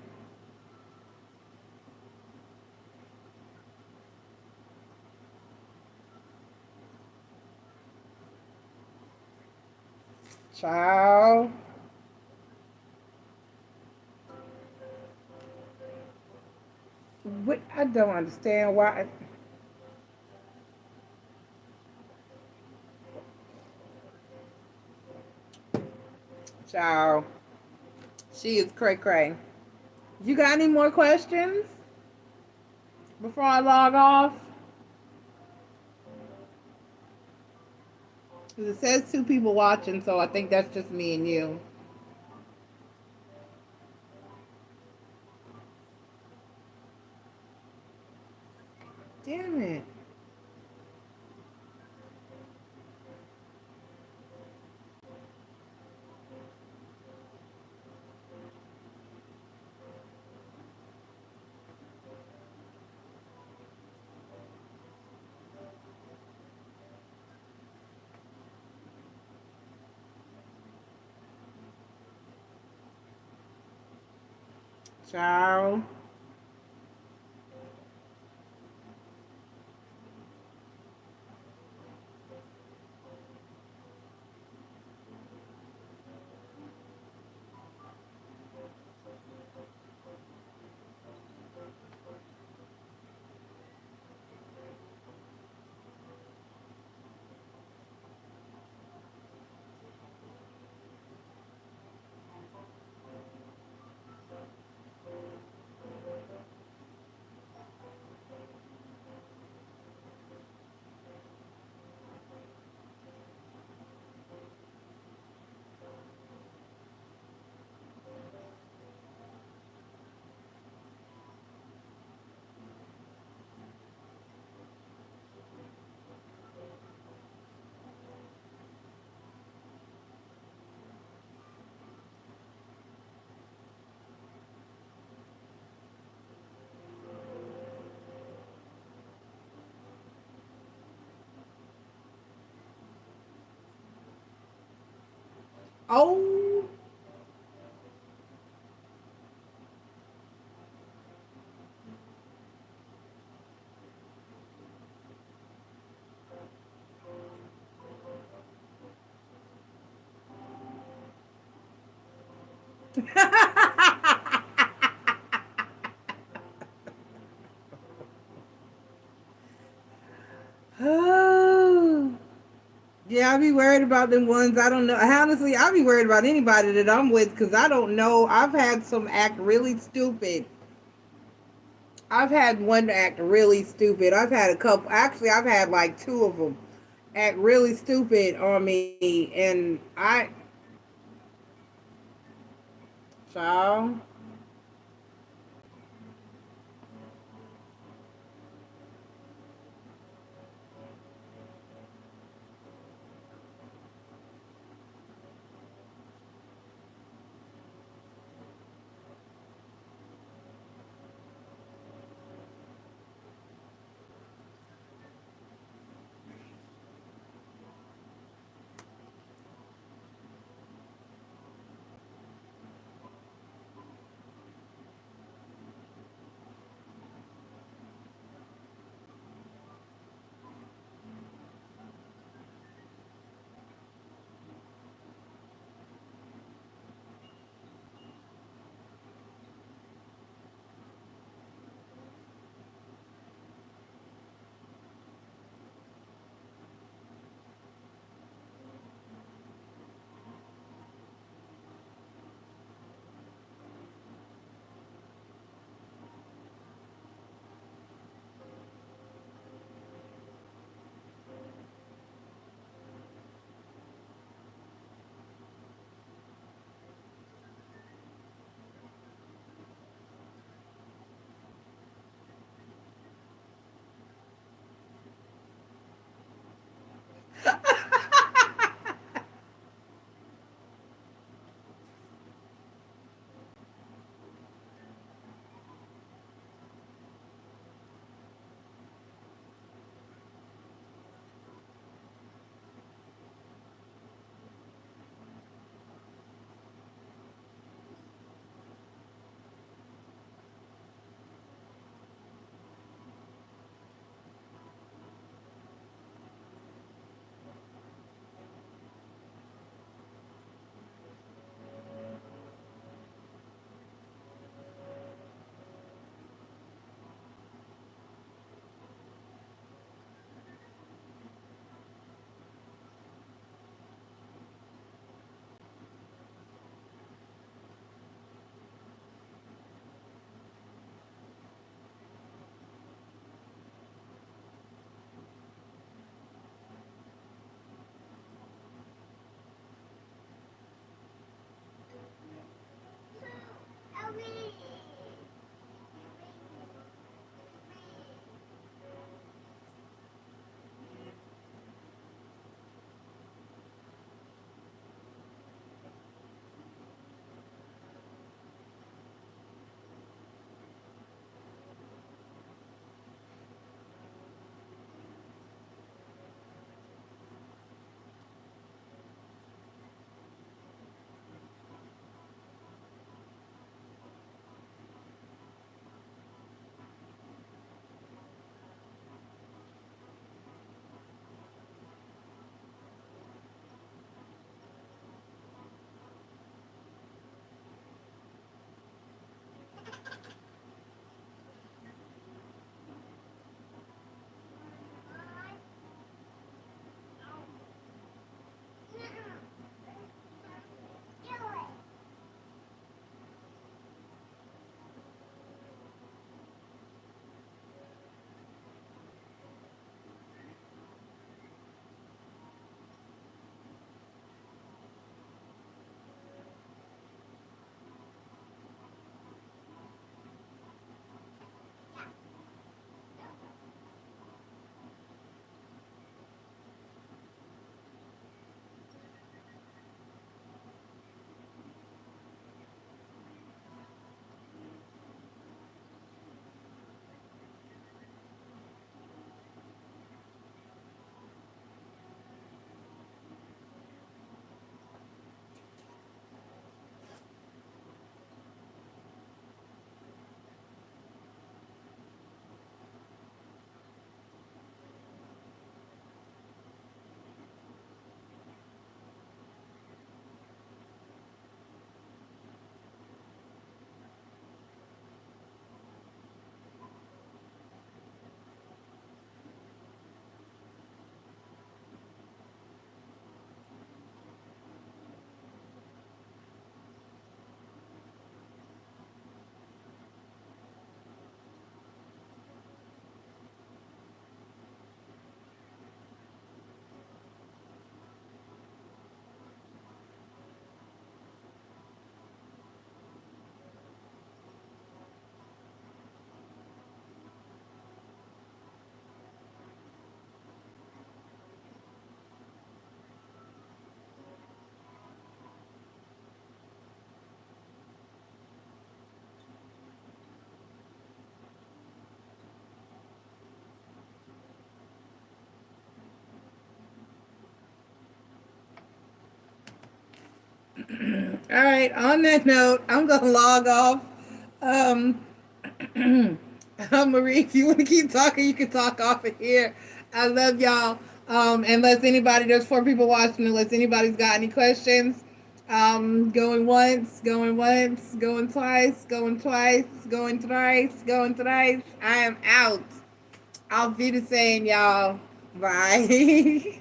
child, what, I don't understand why. Child, she is cray cray. You got any more questions before I log off? Because it says two people watching, so I think that's just me and you. Damn it. Child. Oh. Oh. Yeah, I be worried about them ones. I don't know. Honestly, I be worried about anybody that I'm with because I don't know. I've had some act really stupid. I've had one act really stupid. I've had a couple. Actually, I've had like two of them act really stupid on me, and child. All right. On that note, I'm gonna log off. Um, Marie, if you want to keep talking, you can talk off of here. I love y'all. Unless anybody, there's 4 people watching. Unless anybody's got any questions, going once, going once, going twice, going twice, going thrice, going thrice. I am out. Auf Wiedersehen, y'all. Bye.